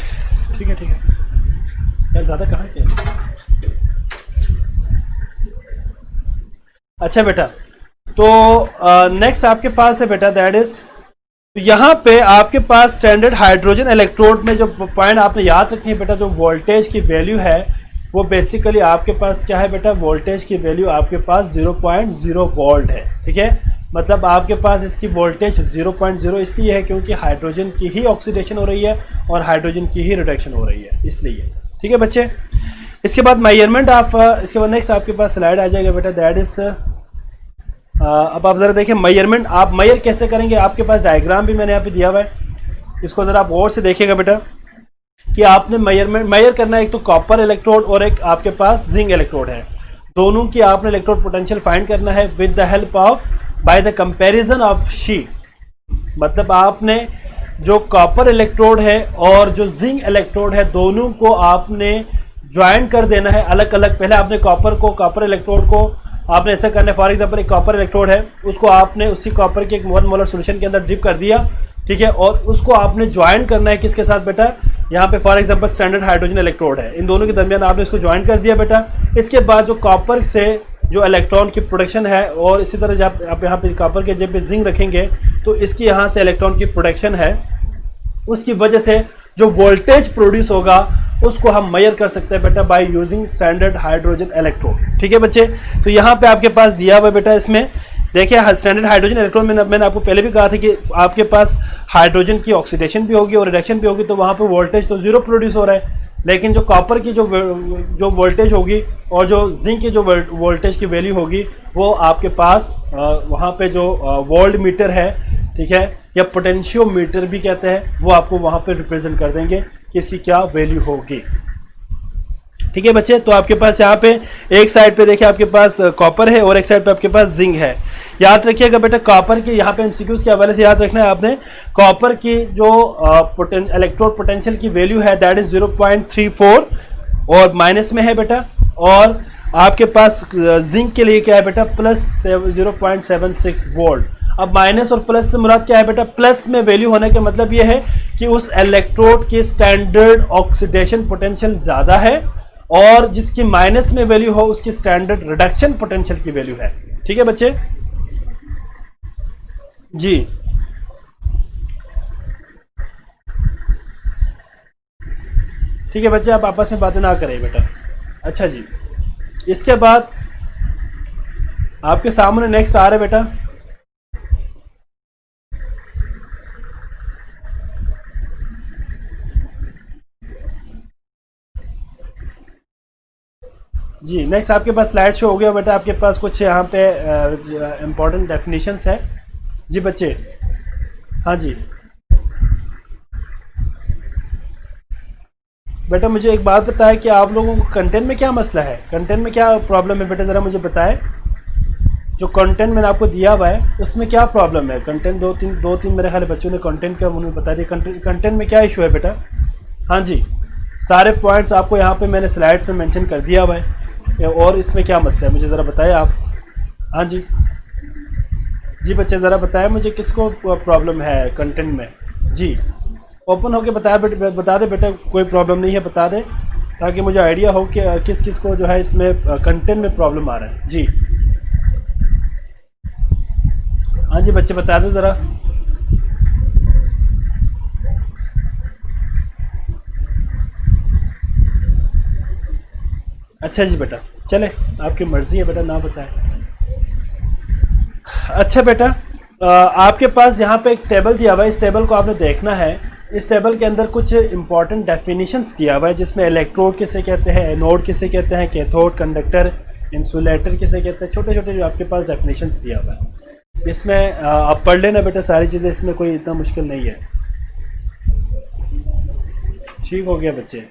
ठीक है यार, ज़्यादा कहाँ के। अच्छा बेटा, तो नेक्स्ट आपके पास है बेटा दैट इज, तो यहाँ पे आपके पास स्टैंडर्ड हाइड्रोजन इलेक्ट्रोड में जो पॉइंट आपने याद रखनी है बेटा, जो वोल्टेज की वैल्यू है वो बेसिकली आपके पास क्या है बेटा, वोल्टेज की वैल्यू आपके पास 0.0 वोल्ट है, ठीक है। मतलब आपके पास इसकी वोल्टेज 0.0 इसलिए है क्योंकि हाइड्रोजन की ही ऑक्सीडेशन हो रही है और हाइड्रोजन की ही रिडक्शन हो रही है, इसलिए, ठीक है बच्चे। इसके बाद मेजरमेंट ऑफ, इसके बाद नेक्स्ट आपके पास स्लाइड आ जाएगा बेटा दैट इज, अब आप ज़रा देखें मेजरमेंट, आप मेजर कैसे करेंगे, आपके पास डायग्राम भी मैंने यहाँ पे दिया हुआ है, इसको ज़रा आप गौर से देखिएगा बेटा कि आपने मेजर करना है। एक तो कॉपर इलेक्ट्रोड और एक आपके पास जिंक इलेक्ट्रोड है, दोनों की आपने इलेक्ट्रोड पोटेंशियल फाइंड करना है with the help of by the comparison of she. मतलब आपने जो कॉपर इलेक्ट्रोड है और जो जिंक इलेक्ट्रोड है दोनों को आपने ज्वाइन कर देना है अलग अलग। पहले आपने कॉपर इलेक्ट्रोड को आपने ऐसा करना है, फॉर एग्जांपल एक कॉपर इलेक्ट्रोड है, उसको आपने उसी कॉपर के एक 1 मोलर सॉल्यूशन के अंदर डिप कर दिया, ठीक है, और उसको आपने ज्वाइन करना है किसके साथ बेटा, यहाँ पे for example standard hydrogen electrode है, इन दोनों के दरमियान आपने इसको ज्वाइन कर दिया बेटा। इसके बाद जो कॉपर से जो इलेक्ट्रॉन की प्रोडक्शन है, और इसी तरह जब आप यहाँ पे कॉपर के जब पे जिंक रखेंगे तो इसकी यहाँ से इलेक्ट्रॉन की प्रोडक्शन है, उसकी वजह से जो वोल्टेज प्रोड्यूस होगा उसको हम मेजर कर सकते हैं बेटा by using standard hydrogen electrode, ठीक है बच्चे। तो यहाँ पे आपके पास दिया हुआ बेटा, इसमें देखिए स्टैंडर्ड हाइड्रोजन इलेक्ट्रॉन में मैंने आपको पहले भी कहा था कि आपके पास हाइड्रोजन की ऑक्सीडेशन भी होगी और रिडक्शन भी होगी, तो वहाँ पे वोल्टेज तो जीरो प्रोड्यूस हो रहा है। लेकिन जो कॉपर की जो वोल्टेज होगी और जो जिंक की जो वोल्टेज की वैल्यू होगी वो आपके पास वहाँ पे जो वोल्ट मीटर है, ठीक है, या पोटेंशियोमीटर भी कहते हैं, वो आपको वहाँ पे रिप्रेजेंट कर देंगे कि इसकी क्या वैल्यू होगी। ठीक है बच्चे, तो आपके पास यहाँ पे एक साइड पे देखिए आपके पास कॉपर है और एक साइड पे आपके पास जिंक है। याद रखिएगा बेटा कॉपर की यहाँ पे एमसीक्यूज के हवाले से याद रखना है आपने, कॉपर की जो इलेक्ट्रोड पोटेंशियल की वैल्यू है दैट इज 0.34 और माइनस में है बेटा, और आपके पास जिंक के लिए क्या है बेटा प्लस 0.76 वोल्ट। अब माइनस और प्लस से मुराद क्या है बेटा, प्लस में वैल्यू होने का मतलब यह है कि उस इलेक्ट्रोड की स्टैंडर्ड ऑक्सीडेशन पोटेंशियल ज्यादा है और जिसकी माइनस में वैल्यू हो उसकी स्टैंडर्ड रिडक्शन पोटेंशियल की वैल्यू है। ठीक है बच्चे जी, ठीक है बच्चे, आप आपस में बातें ना करें बेटा। अच्छा जी, इसके बाद आपके सामने नेक्स्ट आ रहा है बेटा जी, नेक्स्ट आपके पास स्लाइड शो हो गया बेटा, आपके पास कुछ यहाँ पे इंपॉर्टेंट डेफिनेशंस है जी बच्चे। हाँ जी बेटा, मुझे एक बात बताएं कि आप लोगों को कंटेंट में क्या मसला है, कंटेंट में क्या प्रॉब्लम है बेटा, ज़रा मुझे बताएं। जो कंटेंट मैंने आपको दिया हुआ है उसमें क्या प्रॉब्लम है? कंटेंट दो तीन मेरे ख्याल बच्चों ने कंटेंट का उन्होंने बता दिया, कंटेंट में क्या इशू है बेटा। हाँ जी, सारे पॉइंट्स आपको यहाँ पे मैंने स्लाइड्स में मेंशन कर दिया हुआ है, और इसमें क्या मसला है मुझे ज़रा बताएं आप। हाँ जी जी बच्चे, ज़रा बताएं मुझे किसको प्रॉब्लम है कंटेंट में। जी ओपन होके बता दे बेटा, कोई प्रॉब्लम नहीं है, बता दे ताकि मुझे आइडिया हो कि किस किस को जो है इसमें कंटेंट में प्रॉब्लम आ रहा है। जी हाँ जी बच्चे, बता दो ज़रा। अच्छा जी बेटा, चले आपकी मर्जी है बेटा, ना बताएं। अच्छा बेटा, आपके पास यहाँ पे एक टेबल दिया हुआ है, इस टेबल को आपने देखना है। इस टेबल के अंदर कुछ इंपॉर्टेंट डेफिनेशंस दिया हुआ है, जिसमें इलेक्ट्रोड किसे कहते हैं, एनोड किसे कहते हैं, कैथोड, कंडक्टर, इंसुलेटर किसे कहते हैं, छोटे छोटे जो आपके पास डेफिनेशंस दिया हुआ है। इसमें आप पढ़ लेना बेटा सारी चीज़ें, इसमें कोई इतना मुश्किल नहीं है। ठीक हो गया बच्चे।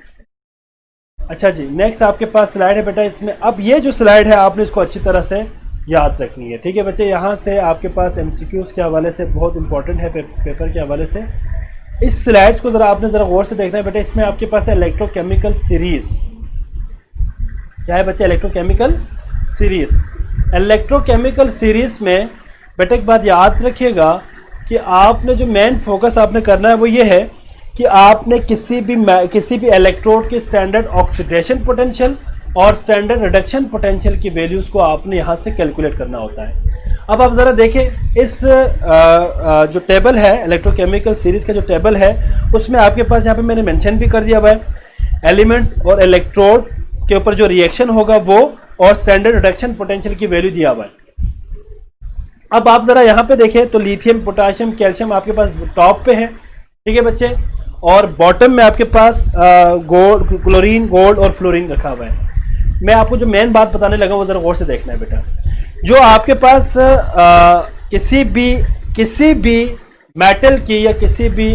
अच्छा जी, नेक्स्ट आपके पास स्लाइड है बेटा, इसमें अब ये जो स्लाइड है आपने इसको अच्छी तरह से याद रखनी है। ठीक है बच्चे, यहाँ से आपके पास एमसीक्यूज के हवाले से बहुत इंपॉर्टेंट है, पेपर के हवाले से। इस स्लाइड्स को ज़रा आपने ज़रा गौर से देखना है बेटा। इसमें आपके पास है इलेक्ट्रोकेमिकल सीरीज। क्या है बच्चे? Electrochemical series. इलेक्ट्रोकेमिकल सीरीज में बेटा एक बात याद रखिएगा कि आपने जो मेन फोकस आपने करना है वो ये है कि आपने किसी भी इलेक्ट्रोड की स्टैंडर्ड ऑक्सीडेशन पोटेंशियल और स्टैंडर्ड रिडक्शन पोटेंशियल की वैल्यूज़ को आपने यहाँ से कैलकुलेट करना होता है। अब आप ज़रा देखें, इस जो टेबल है, इलेक्ट्रोकेमिकल सीरीज़ का जो टेबल है, उसमें आपके पास यहाँ पे मैंने मेंशन भी कर दिया हुआ है एलिमेंट्स और इलेक्ट्रोड के ऊपर जो रिएक्शन होगा वो, और स्टैंडर्ड रिडक्शन पोटेंशियल की वैल्यू दिया हुआ है। अब आप ज़रा यहाँ पे देखें तो लिथियम, पोटाशियम, कैल्शियम आपके पास टॉप पे है, ठीक है बच्चे, और बॉटम में आपके पास गोल्ड, क्लोरीन, गोल्ड और फ्लोरीन रखा हुआ है। मैं आपको जो मेन बात बताने लगा वो जरा गौर से देखना है बेटा। जो आपके पास किसी भी मेटल की या किसी भी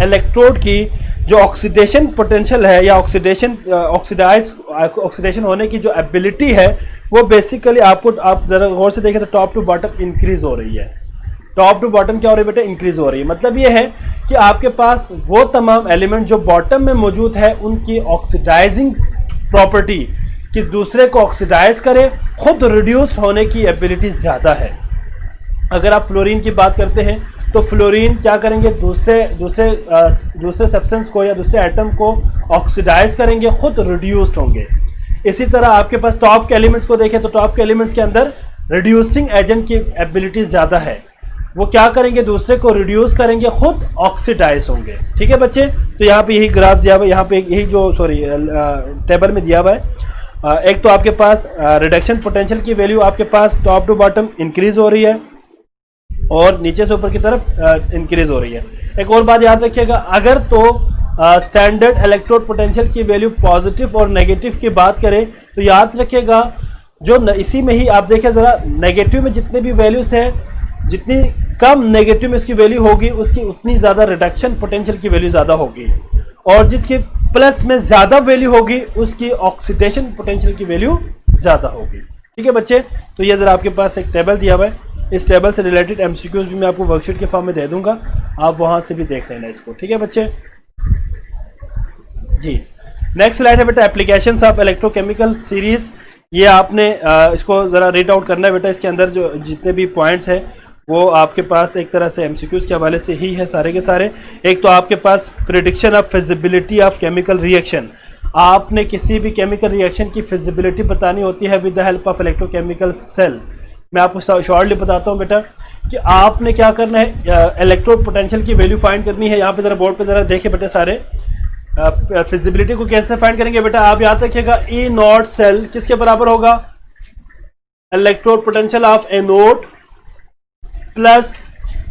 इलेक्ट्रोड की जो ऑक्सीडेशन पोटेंशियल है या ऑक्सीडेशन होने की जो एबिलिटी है, वो बेसिकली आप जरा गौर से देखें तो टॉप टू बॉटम इंक्रीज हो रही है। टॉप टू बॉटम क्या हो रही है बेटा? इंक्रीज हो रही है। मतलब ये है कि आपके पास वो तमाम एलिमेंट जो बॉटम में मौजूद है उनकी ऑक्सीडाइजिंग प्रॉपर्टी कि दूसरे को ऑक्सीडाइज करे, खुद रिड्यूस होने की एबिलिटी ज़्यादा है। अगर आप फ्लोरीन की बात करते हैं तो फ्लोरीन क्या करेंगे? दूसरे सब्सटेंस को या दूसरे एटम को ऑक्सीडाइज करेंगे, खुद रिड्यूस्ड होंगे। इसी तरह आपके पास टॉप के एलिमेंट्स को देखें तो टॉप के एलिमेंट्स के अंदर रिड्यूसिंग एजेंट की एबिलिटी ज़्यादा है। वो क्या करेंगे? दूसरे को रिड्यूस करेंगे, खुद ऑक्सीडाइज होंगे। ठीक है बच्चे, तो यहाँ पे यही ग्राफ दिया हुआ है, यहाँ पे यही जो टेबल में दिया हुआ है। एक तो आपके पास रिडक्शन पोटेंशियल की वैल्यू आपके पास टॉप टू बॉटम इंक्रीज हो रही है, और नीचे से ऊपर की तरफ इंक्रीज हो रही है। एक और बात याद रखिएगा, अगर तो स्टैंडर्ड इलेक्ट्रोड पोटेंशियल की वैल्यू पॉजिटिव और नेगेटिव की बात करें तो याद रखिएगा जो इसी में ही आप देखें जरा, नेगेटिव में जितने भी वैल्यूज हैं, जितनी कम नेगेटिव में इसकी वैल्यू होगी उसकी उतनी ज़्यादा रिडक्शन पोटेंशियल की वैल्यू ज़्यादा होगी, और जिसकी प्लस में ज़्यादा वैल्यू होगी उसकी ऑक्सीडेशन पोटेंशियल की वैल्यू ज़्यादा होगी। ठीक है बच्चे, तो ये ज़रा आपके पास एक टेबल दिया हुआ है, इस टेबल से रिलेटेड एमसीक्यूज भी मैं आपको वर्कशीट के फॉर्म में दे दूंगा, आप वहाँ से भी देख लेना इसको। ठीक है बच्चे जी। नेक्स्ट स्लाइड है बेटा एप्लीकेशंस ऑफ इलेक्ट्रोकेमिकल सीरीज। ये आपने इसको ज़रा रीड आउट करना है बेटा, इसके अंदर जो जितने भी पॉइंट्स हैं वो आपके पास एक तरह से एमसीक्यूज के हवाले से ही है सारे के सारे। एक तो आपके पास prediction of feasibility of chemical reaction, आपने किसी भी केमिकल रिएक्शन की फिजिबिलिटी बतानी होती है with the help of electrochemical cell. मैं आपको शॉर्टली बताता हूँ बेटा कि आपने क्या करना है, इलेक्ट्रोड पोटेंशियल की वैल्यू फाइंड करनी है। यहाँ पे जरा बोर्ड पे जरा देखिए बेटा सारे, फिजिबिलिटी को कैसे फाइंड करेंगे बेटा, आप याद रखिएगा ई नॉट सेल किसके बराबर होगा, electrode potential of anode plus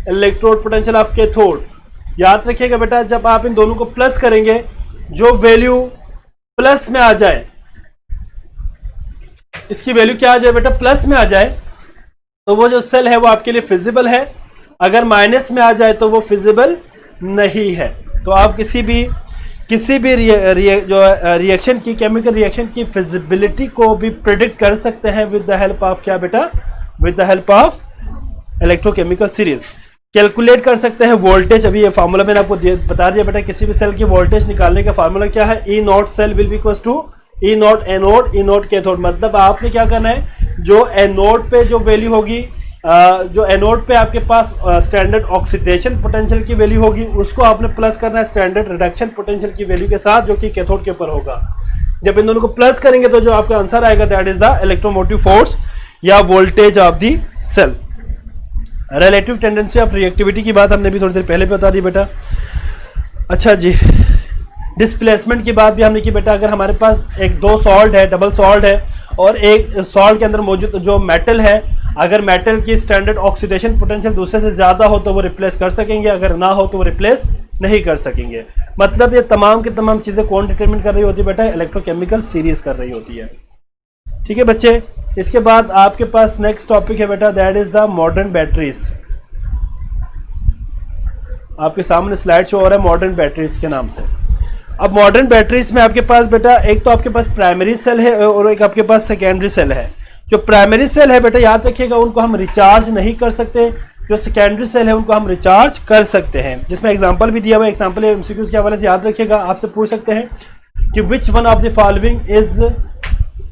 electrode potential of cathode. याद रखिएगा बेटा जब आप इन दोनों को प्लस करेंगे, जो वैल्यू प्लस में आ जाए, इसकी वैल्यू क्या आ जाए बेटा, प्लस में आ जाए, तो वो जो सेल है वो आपके लिए फिजिबल है। अगर माइनस में आ जाए तो वो फिजिबल नहीं है। तो आप किसी भी रिएक्शन की, केमिकल रिएक्शन की फिजिबिलिटी को भी प्रेडिक्ट कर सकते हैं विद द हेल्प ऑफ क्या बेटा, with the help of electrochemical series. Calculate कर सकते हैं वोल्टेज, अभी ये फार्मूला मैंने आपको बता दिया बेटा, किसी भी सेल की वोल्टेज निकालने का फार्मूला क्या है, E naught cell will be equals to E naught anode, E naught cathode. मतलब आपने क्या करना है, जो एनोड पे जो वैल्यू होगी, जो एनोड पे आपके पास स्टैंडर्ड ऑक्सीडेशन पोटेंशियल की वैल्यू होगी, उसको आपने प्लस करना है स्टैंडर्ड रिडक्शन पोटेंशियल की वैल्यू के साथ, जो कि कैथोड के ऊपर होगा। जब इन दोनों को प्लस करेंगे तो जो आपका आंसर आएगा that is the electromotive force या voltage of the cell. Relative tendency of reactivity की बात हमने भी थोड़ी देर पहले बता दी बेटा। अच्छा जी, डिस्प्लेसमेंट की बात भी हमने की बेटा। अगर हमारे पास एक दो सॉल्ट है, डबल सॉल्ट है, और एक सॉल्ट के अंदर मौजूद जो मेटल है, अगर मेटल की स्टैंडर्ड ऑक्सीडेशन पोटेंशियल दूसरे से ज़्यादा हो तो वो रिप्लेस कर सकेंगे, अगर ना हो तो वो रिप्लेस नहीं कर सकेंगे। मतलब ये तमाम की तमाम चीज़ें कौन डिटरमिन कर रही होती है बेटा, इलेक्ट्रोकेमिकल सीरीज कर रही होती है। ठीक है बच्चे, इसके बाद आपके पास नेक्स्ट टॉपिक है बेटा, that is the modern batteries. आपके सामने स्लाइड शो हो रहा है मॉडर्न बैटरीज के नाम से। अब मॉडर्न बैटरीज में आपके पास बेटा एक तो आपके पास प्राइमरी सेल है और एक आपके पास सेकेंडरी सेल है। जो प्राइमरी सेल है बेटा याद रखिएगा उनको हम रिचार्ज नहीं कर सकते, जो सेकेंडरी सेल है उनको हम रिचार्ज कर सकते हैं, जिसमें एग्जांपल भी दिया हुआ है। एग्जांपल एमसीक्यूज के हवाले से याद रखिएगा, आपसे पूछ सकते हैं कि which one of the following is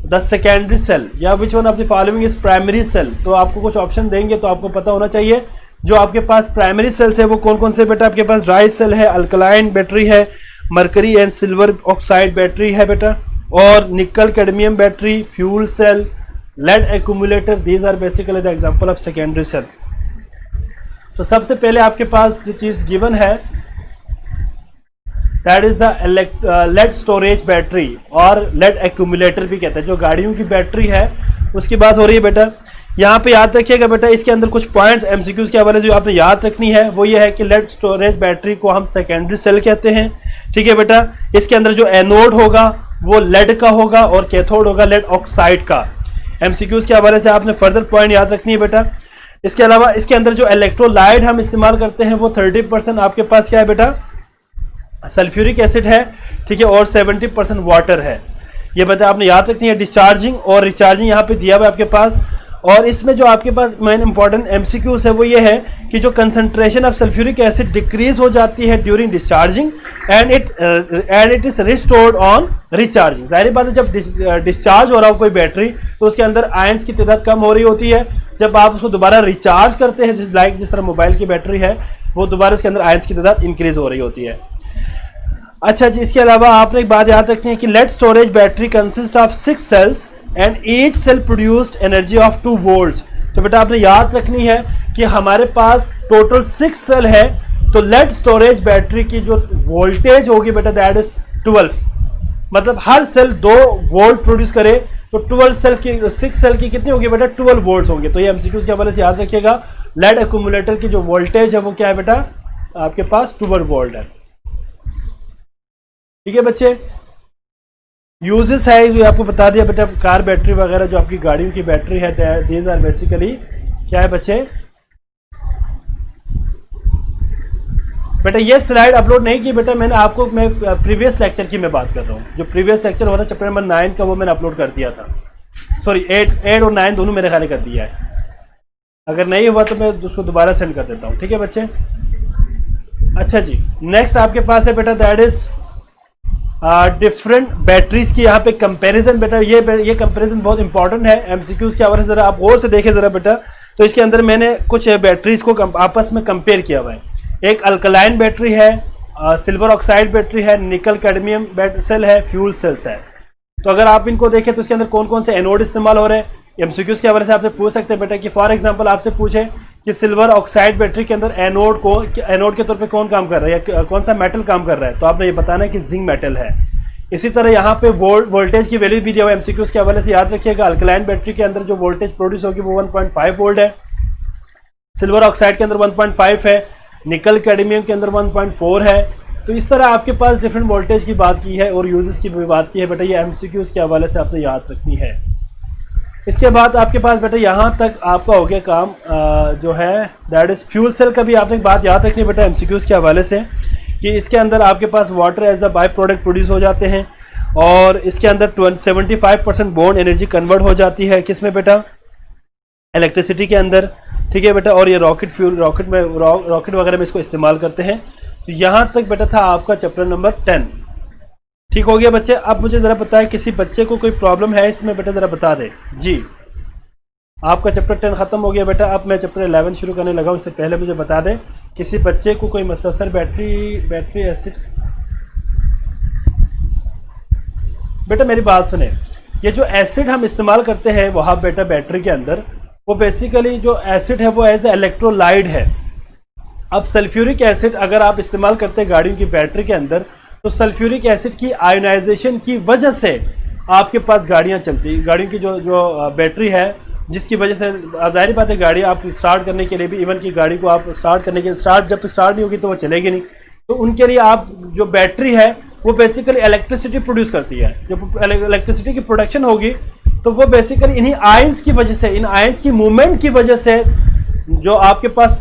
the secondary cell या which one of the following is primary cell. तो आपको कुछ ऑप्शन देंगे तो आपको पता होना चाहिए जो आपके पास प्राइमरी सेल्स है वो कौन कौन से बेटा। आपके पास ड्राई सेल है, अल्कलाइन बैटरी है, mercury and silver oxide battery है बेटा, और nickel cadmium battery, fuel cell, lead accumulator. These are basically the example of secondary cell. तो सबसे पहले आपके पास जो चीज गिवन है that is the lead storage battery, और लेड एक्यूमुलेटर भी कहते हैं। जो गाड़ियों की बैटरी है उसकी बात हो रही है बेटा। यहाँ पे याद रखिएगा बेटा, इसके अंदर कुछ पॉइंट्स एमसीक्यूज के हवाले से जो आपने याद रखनी है वो ये है कि लेड स्टोरेज बैटरी को हम सेकेंडरी सेल कहते हैं। ठीक है बेटा, इसके अंदर जो एनोड होगा वो लेड का होगा और कैथोड होगा लेड ऑक्साइड का। एमसीक्यूज के हवाले से आपने फर्दर पॉइंट याद रखनी है बेटा। इसके अलावा इसके अंदर जो इलेक्ट्रोलाइट हम इस्तेमाल करते हैं वो 30% आपके पास क्या है बेटा, सल्फ्यूरिक एसिड है। ठीक है, और 70% वाटर है। ये बेटा आपने याद रखनी है। डिस्चार्जिंग और रिचार्जिंग यहाँ पे दिया हुआ है आपके पास। और इसमें जो आपके पास मेन इंपॉर्टेंट एमसीक्यूज है वो ये है कि जो concentration of sulphuric acid decrease हो जाती है during discharging and it is restored on recharging. जाहिर बात है जब डिस्चार्ज हो रहा हो कोई बैटरी तो उसके अंदर आयंस की तादाद कम हो रही होती है। जब आप उसको दोबारा रिचार्ज करते हैं जिस तरह मोबाइल की बैटरी है वो दोबारा उसके अंदर आयंस की तादाद इंक्रीज हो रही होती है। अच्छा जी, इसके अलावा आपने एक बात याद रखनी है कि lead storage battery consist of 6 cells and each cell produced energy of 2 volt. तो बेटा आपने याद रखनी है कि हमारे पास टोटल 6 सेल है, तो लेड स्टोरेज बैटरी की जो वोल्टेज होगी बेटा दैट इज 12। मतलब हर सेल 2 वोल्ट प्रोड्यूस करे तो 6 सेल की कितनी होगी बेटा, 12 वोल्ट होंगे। तो ये एमसीक्यूज के हवाले से याद रखिएगा लेड एक्यूमुलेटर की जो वोल्टेज है वो क्या है बेटा, आपके पास 12 वोल्ट है। ठीक है बच्चे, यूजेस है जो आपको बता दिया बेटा, कार बैटरी वगैरह जो आपकी गाड़ियों की बैटरी है, दीज आर बेसिकली क्या है बच्चे। बेटा ये स्लाइड अपलोड नहीं की बेटा मैंने आपको, मैं प्रीवियस लेक्चर की मैं बात कर रहा हूँ, जो प्रीवियस लेक्चर हुआ था चैप्टर नंबर 9 का, वो मैंने अपलोड कर दिया था। सॉरी 8 और 9 दोनों मेरे ख्याल कर दिया है, अगर नहीं हुआ तो मैं उसको दोबारा सेंड कर देता हूँ। ठीक है बच्चे, अच्छा जी, नेक्स्ट आपके पास है बेटा दैट इज डिफरेंट बैटरीज की यहाँ पे कंपैरिजन। बेटा ये कंपैरिजन बहुत इंपॉर्टेंट है एमसीक्यूज के हवाले से, जरा आप गौर से देखें जरा बेटा। तो इसके अंदर मैंने कुछ बैटरीज को आपस में कंपेयर किया हुआ है। एक अल्कलाइन बैटरी है, सिल्वर ऑक्साइड बैटरी है, निकल कैडमियम सेल है, फ्यूल सेल्स है। तो अगर आप इनको देखें तो इसके अंदर कौन कौन से एनोड इस्तेमाल हो रहे हैं, एमसीक्यूज के हवाले से आपसे पूछ सकते हैं बेटा कि फॉर एग्जांपल आपसे पूछे कि सिल्वर ऑक्साइड बैटरी के अंदर एनोड के तौर पे कौन काम कर रहा है या कौन सा मेटल काम कर रहा है, तो आपने ये बताना है कि जिंक मेटल है। इसी तरह यहाँ पे वोल्टेज की वैल्यू भी दिया हुआ है एमसीक्यूज के हवाले से, याद रखिएगा। अल्कलाइन बैटरी के अंदर जो वोल्टेज प्रोड्यूस होगी वो 1.5 वोल्ट है, सिल्वर ऑक्साइड के अंदर 1.5 है, निकल कैडमियम के अंदर 1.4 है। तो इस तरह आपके पास डिफरेंट वोल्टेज की बात की है और यूजेस की भी बात की है बेटा, ये एमसीक्यूज के हवाले से आपने याद रखनी है। इसके बाद आपके पास बेटा यहाँ तक आपका हो गया काम जो है दैट इज फ्यूल सेल का भी आपने बात याद रखनी है बेटा एमसीक्यूज के हवाले से, कि इसके अंदर आपके पास water as a by product produce हो जाते हैं और इसके अंदर 75% बोर्न एनर्जी कन्वर्ट हो जाती है किसमें बेटा, इलेक्ट्रिसिटी के अंदर। ठीक है बेटा, और ये रॉकेट वगैरह में इसको इस्तेमाल करते हैं। तो यहाँ तक बेटा था आपका चैप्टर नंबर 10। ठीक हो गया बच्चे। अब मुझे ज़रा बताएं किसी बच्चे को कोई प्रॉब्लम है इसमें बेटा, ज़रा बता दे जी। आपका चैप्टर 10 ख़त्म हो गया बेटा, अब मैं चैप्टर 11 शुरू करने लगा हूँ। इससे पहले मुझे बता दें किसी बच्चे को कोई मसला, सर बैटरी एसिड। बेटा मेरी बात सुने, ये जो एसिड हम इस्तेमाल करते हैं वहाँ बेटा बैटरी के अंदर, वो बेसिकली जो एसिड है वो एज ए इलेक्ट्रोलाइट है। अब सल्फ्यूरिक एसिड अगर आप इस्तेमाल करते हैं गाड़ियों की बैटरी के अंदर, तो सल्फ्यूरिक एसिड की आयोनाइजेशन की वजह से आपके पास गाड़ियां चलती, गाड़ियों की जो बैटरी है, जिसकी वजह से जाहिर बात है गाड़ी आप स्टार्ट करने के लिए भी, इवन की गाड़ी को आप स्टार्ट करने के जब तक स्टार्ट नहीं होगी तो वो चलेगी नहीं। तो उनके लिए आप जो बैटरी है वो बेसिकली इलेक्ट्रिसिटी प्रोड्यूस करती है। जब इलेक्ट्रिसिटी की प्रोडक्शन होगी तो वो बेसिकली इन्हीं आयंस की वजह से, इन आयंस की मूवमेंट की वजह से, जो आपके पास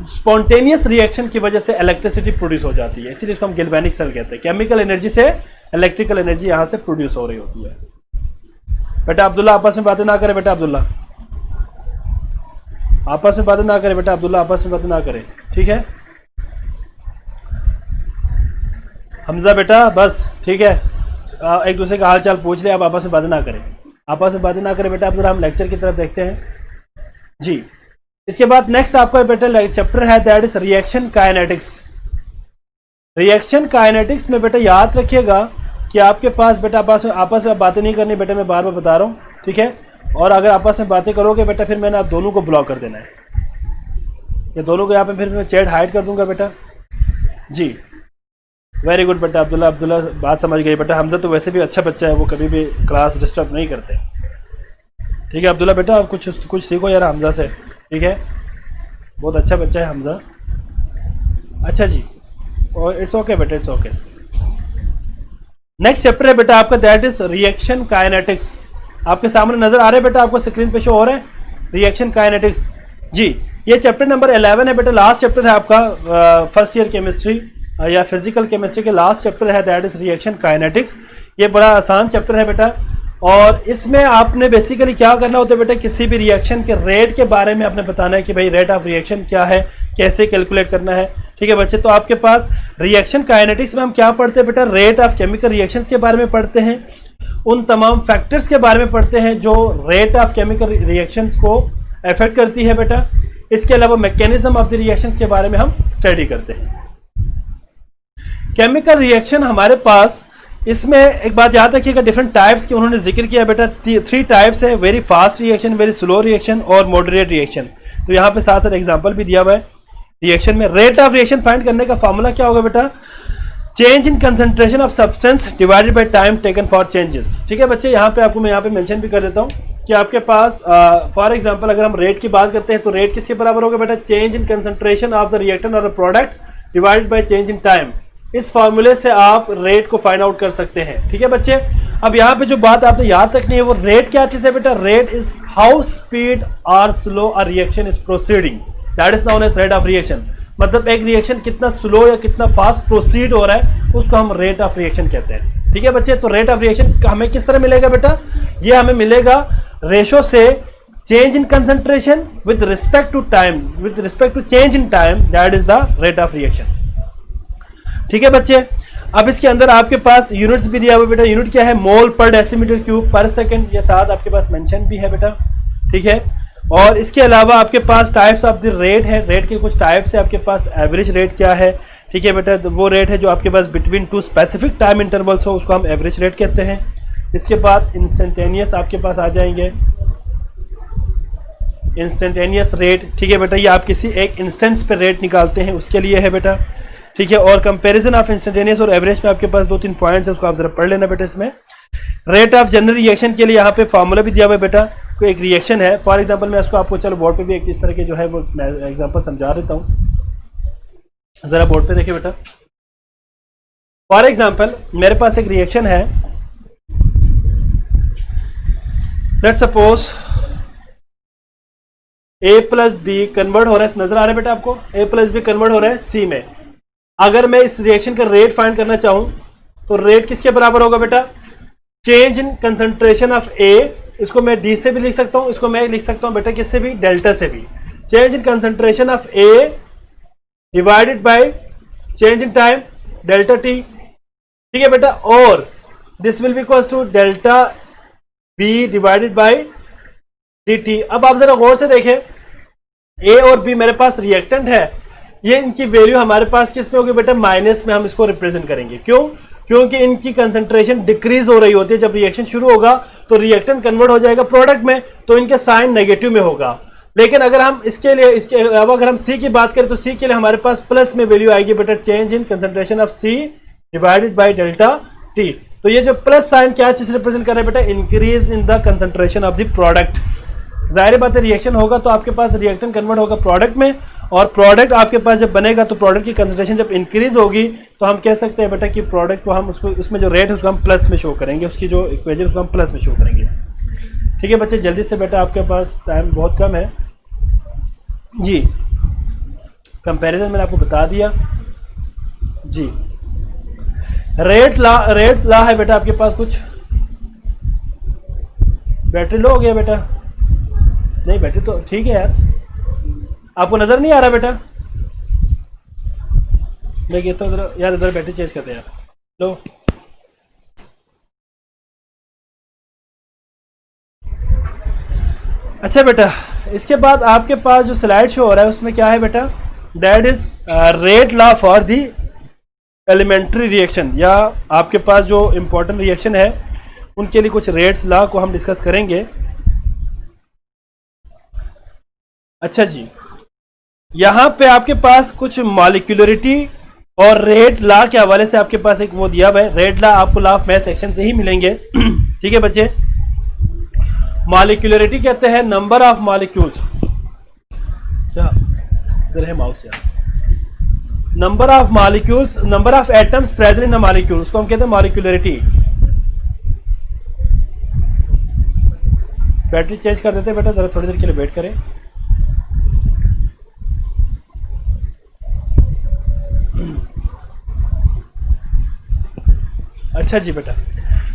स्पॉन्टेनियस रिएक्शन की वजह से इलेक्ट्रिसिटी प्रोड्यूस हो जाती है। इसीलिए इसको हम गैल्वेनिक सेल कहते हैं। केमिकल एनर्जी से इलेक्ट्रिकल एनर्जी यहां से प्रोड्यूस हो रही होती है। बेटा अब्दुल्ला आपस में बातें ना करें, बेटा अब्दुल्ला आपस में बातें ना करें, बेटा अब्दुल्ला आपस में बातें ना करें, ठीक है। हमजा बेटा बस ठीक है, एक दूसरे का हाल चाल पूछ ले, आप आपस में बातें ना करें, आपस में बातें ना करें बेटा। अब जरा हम लेक्चर की तरफ देखते हैं जी। इसके बाद नेक्स्ट आपका बेटा चैप्टर है that is reaction kinetics. Reaction kinetics में बेटा याद रखिएगा कि आपके पास बेटा आपस में बातें नहीं करनी बेटा, मैं बार बार बता रहा हूँ, ठीक है। और अगर आपस में बातें करोगे बेटा फिर मैंने आप दोनों को ब्लॉक कर देना है, ये दोनों को यहाँ पे फिर मैं चैट हाइड कर दूंगा बेटा जी। वेरी गुड बेटा अब्दुल्ला, अब्दुल्ला बात समझ गई बेटा। हमजा तो वैसे भी अच्छा बच्चा है, वो कभी भी क्लास डिस्टर्ब नहीं करते, ठीक है अब्दुल्ला बेटा। आप कुछ सीखो यार हमजा से, ठीक है, बहुत अच्छा बच्चा है हमजा। अच्छा जी, और इट्स ओके बेटा, इट्स ओके। नेक्स्ट चैप्टर है बेटा आपका दैट इज रिएक्शन काइनेटिक्स। आपके सामने नजर आ रहे हैं बेटा, आपको स्क्रीन पे शो हो रहा है रिएक्शन काइनेटिक्स जी। ये चैप्टर नंबर 11 है बेटा, लास्ट चैप्टर है आपका फर्स्ट ईयर केमिस्ट्री या फिजिकल केमिस्ट्री के लास्ट चैप्टर है दैट इज रिएक्शन काइनेटिक्स। ये बड़ा आसान चैप्टर है बेटा, और इसमें आपने बेसिकली क्या करना होता है बेटा, किसी भी रिएक्शन के रेट के बारे में आपने बताना है कि भाई रेट ऑफ रिएक्शन क्या है, कैसे कैलकुलेट करना है, ठीक है बच्चे। तो आपके पास रिएक्शन काइनेटिक्स में हम क्या पढ़ते हैं बेटा, रेट ऑफ केमिकल रिएक्शंस के बारे में पढ़ते हैं, उन तमाम फैक्टर्स के बारे में पढ़ते हैं जो रेट ऑफ केमिकल रिएक्शंस को अफेक्ट करती है बेटा। इसके अलावा मैकेनिज्म ऑफ द रिएक्शंस के बारे में हम स्टडी करते हैं। केमिकल रिएक्शन हमारे पास, इसमें एक बात याद रखिएगा, डिफरेंट टाइप्स के उन्होंने जिक्र किया बेटा, 3 टाइप्स है, very fast reaction, very slow reaction और मॉडरेट रिएक्शन। तो यहाँ पे साथ साथ एग्जांपल भी दिया हुआ है। रिएक्शन में रेट ऑफ रिएक्शन फाइंड करने का फॉर्मूला क्या होगा बेटा, change in concentration of substance divided by time taken for changes, ठीक है बच्चे। यहाँ पे आपको मैं यहाँ पे मेंशन भी कर देता हूँ, कि आपके पास फॉर एग्जांपल अगर हम रेट की बात करते हैं तो रेट किसके बराबर होगा बेटा, change in concentration of the reactant और the product divided by change in time. इस फॉर्मूले से आप रेट को फाइंड आउट कर सकते हैं। ठीक है बच्चे, अब यहाँ पे जो बात आपने याद रखनी है वो रेट क्या चीज है बेटा, रेट इज हाउ स्पीड और slow a reaction is proceeding, that is known as rate of reaction. मतलब एक रिएक्शन कितना स्लो या कितना फास्ट प्रोसीड हो रहा है उसको हम रेट ऑफ रिएक्शन कहते हैं। ठीक है बच्चे, तो रेट ऑफ रिएक्शन हमें किस तरह मिलेगा बेटा, ये हमें मिलेगा रेशो से change in concentration with respect to time, with respect to change in time, that is the rate of reaction. ठीक है बच्चे, अब इसके अंदर आपके पास यूनिट्स भी दिया हुआ बेटा, यूनिट क्या है, मोल पर डेसीमीटर क्यूब पर सेकंड, ये साथ आपके पास मेंशन भी है बेटा। ठीक है, और इसके अलावा आपके पास टाइप्स ऑफ द रेट है, रेट के कुछ टाइप्स है आपके पास। एवरेज रेट क्या है, ठीक है बेटा, तो वो रेट है जो आपके पास between two specific time intervals हो, उसको हम एवरेज रेट कहते हैं। इसके बाद इंस्टेंटेनियस आपके पास आ जाएंगे, इंस्टेंटेनियस रेट। ठीक है बेटा, ये आप किसी एक इंस्टेंस पे रेट निकालते हैं उसके लिए है बेटा। ठीक है, और कंपैरिजन ऑफ इंस्टेंटेनियस और एवरेज में आपके पास 2-3 पॉइंट्स है, उसको आप जरा पढ़ लेना बेटा। इसमें रेट ऑफ जनरल रिएक्शन के लिए यहाँ पे फॉर्मूला भी दिया हुआ है बेटा। कोई एक रिएक्शन है, फॉर एग्जांपल मैं इसको आपको चलो बोर्ड पे भी एक इस तरह के जो है वो एग्जांपल समझा देता हूँ, जरा बोर्ड पे देखिए बेटा। फॉर एग्जांपल मेरे पास एक रिएक्शन है, let's suppose A plus B convert हो रहा है, नजर आ रहा है बेटा आपको, A प्लस बी कन्वर्ट हो रहा है C में। अगर मैं इस रिएक्शन का रेट फाइंड करना चाहूं तो रेट किसके बराबर होगा बेटा, change in concentration of A, इसको मैं D से भी लिख सकता हूं, इसको मैं लिख सकता हूं बेटा किससे भी, डेल्टा से भी। Change in concentration of A divided by change in time delta T। ठीक है बेटा, और this will be equals to delta B divided by dt। अब आप जरा गौर से देखें, A और B मेरे पास रिएक्टेंट है, ये इनकी वैल्यू हमारे पास किस में होगी बेटा, माइनस में हम इसको रिप्रेजेंट करेंगे। क्यों, क्योंकि इनकी कंसंट्रेशन डिक्रीज हो रही होती है। जब रिएक्शन शुरू होगा तो रिएक्टेंट कन्वर्ट हो जाएगा प्रोडक्ट में, तो इनके साइन नेगेटिव में होगा। लेकिन अगर हम इसके अलावा अगर हम C की बात करें तो C के लिए हमारे पास प्लस में वैल्यू आएगी बेटा, change in concentration of C divided by delta T। तो ये जो प्लस साइन क्या चीज रिप्रेजेंट कर रहा है बेटा, increase in the concentration of the product. जाहिर बात है रिएक्शन होगा तो आपके पास रिएक्टेंट कन्वर्ट होगा प्रोडक्ट में, और प्रोडक्ट आपके पास जब बनेगा तो प्रोडक्ट की कंसंट्रेशन जब इंक्रीज होगी तो हम कह सकते हैं बेटा कि प्रोडक्ट को हम उसको उसमें जो रेट है उसको हम प्लस में शो करेंगे, उसकी जो इक्वेशन उसको हम प्लस में शो करेंगे। ठीक है बच्चे, जल्दी से बेटा, आपके पास टाइम बहुत कम है जी। कंपैरिजन मैंने आपको बता दिया जी। रेट ला है बेटा आपके पास, कुछ बैटरी लो हो गया बेटा, नहीं बैटरी तो ठीक है यार, आपको नजर नहीं आ रहा बेटा, मैं कहता हूँ यार इधर बैटरी चेंज करते हैं यार, लो। अच्छा बेटा, इसके बाद आपके पास जो स्लाइड शो हो रहा है उसमें क्या है बेटा, that is rate law for the elementary reaction, या आपके पास जो इंपॉर्टेंट रिएक्शन है उनके लिए कुछ रेट्स लॉ को हम डिस्कस करेंगे। अच्छा जी, यहां पे आपके पास कुछ मॉलिक्यूलरिटी और रेट लॉ के हवाले से आपके पास एक वो दिया हुआ है। रेट लॉ आपको लॉ ऑफ मैथ सेक्शन से ही मिलेंगे। ठीक है बच्चे, मॉलिक्यूलरिटी कहते हैं नंबर ऑफ मॉलिक्यूल्स, क्या इधर है माउस यार, number of molecules, number of atoms present in a molecule, उसको हम कहते हैं मॉलिक्यूलरिटी। बैटरी चेंज कर देते हैं बेटा, जरा थोड़ी देर के लिए वेट करें। अच्छा जी बेटा,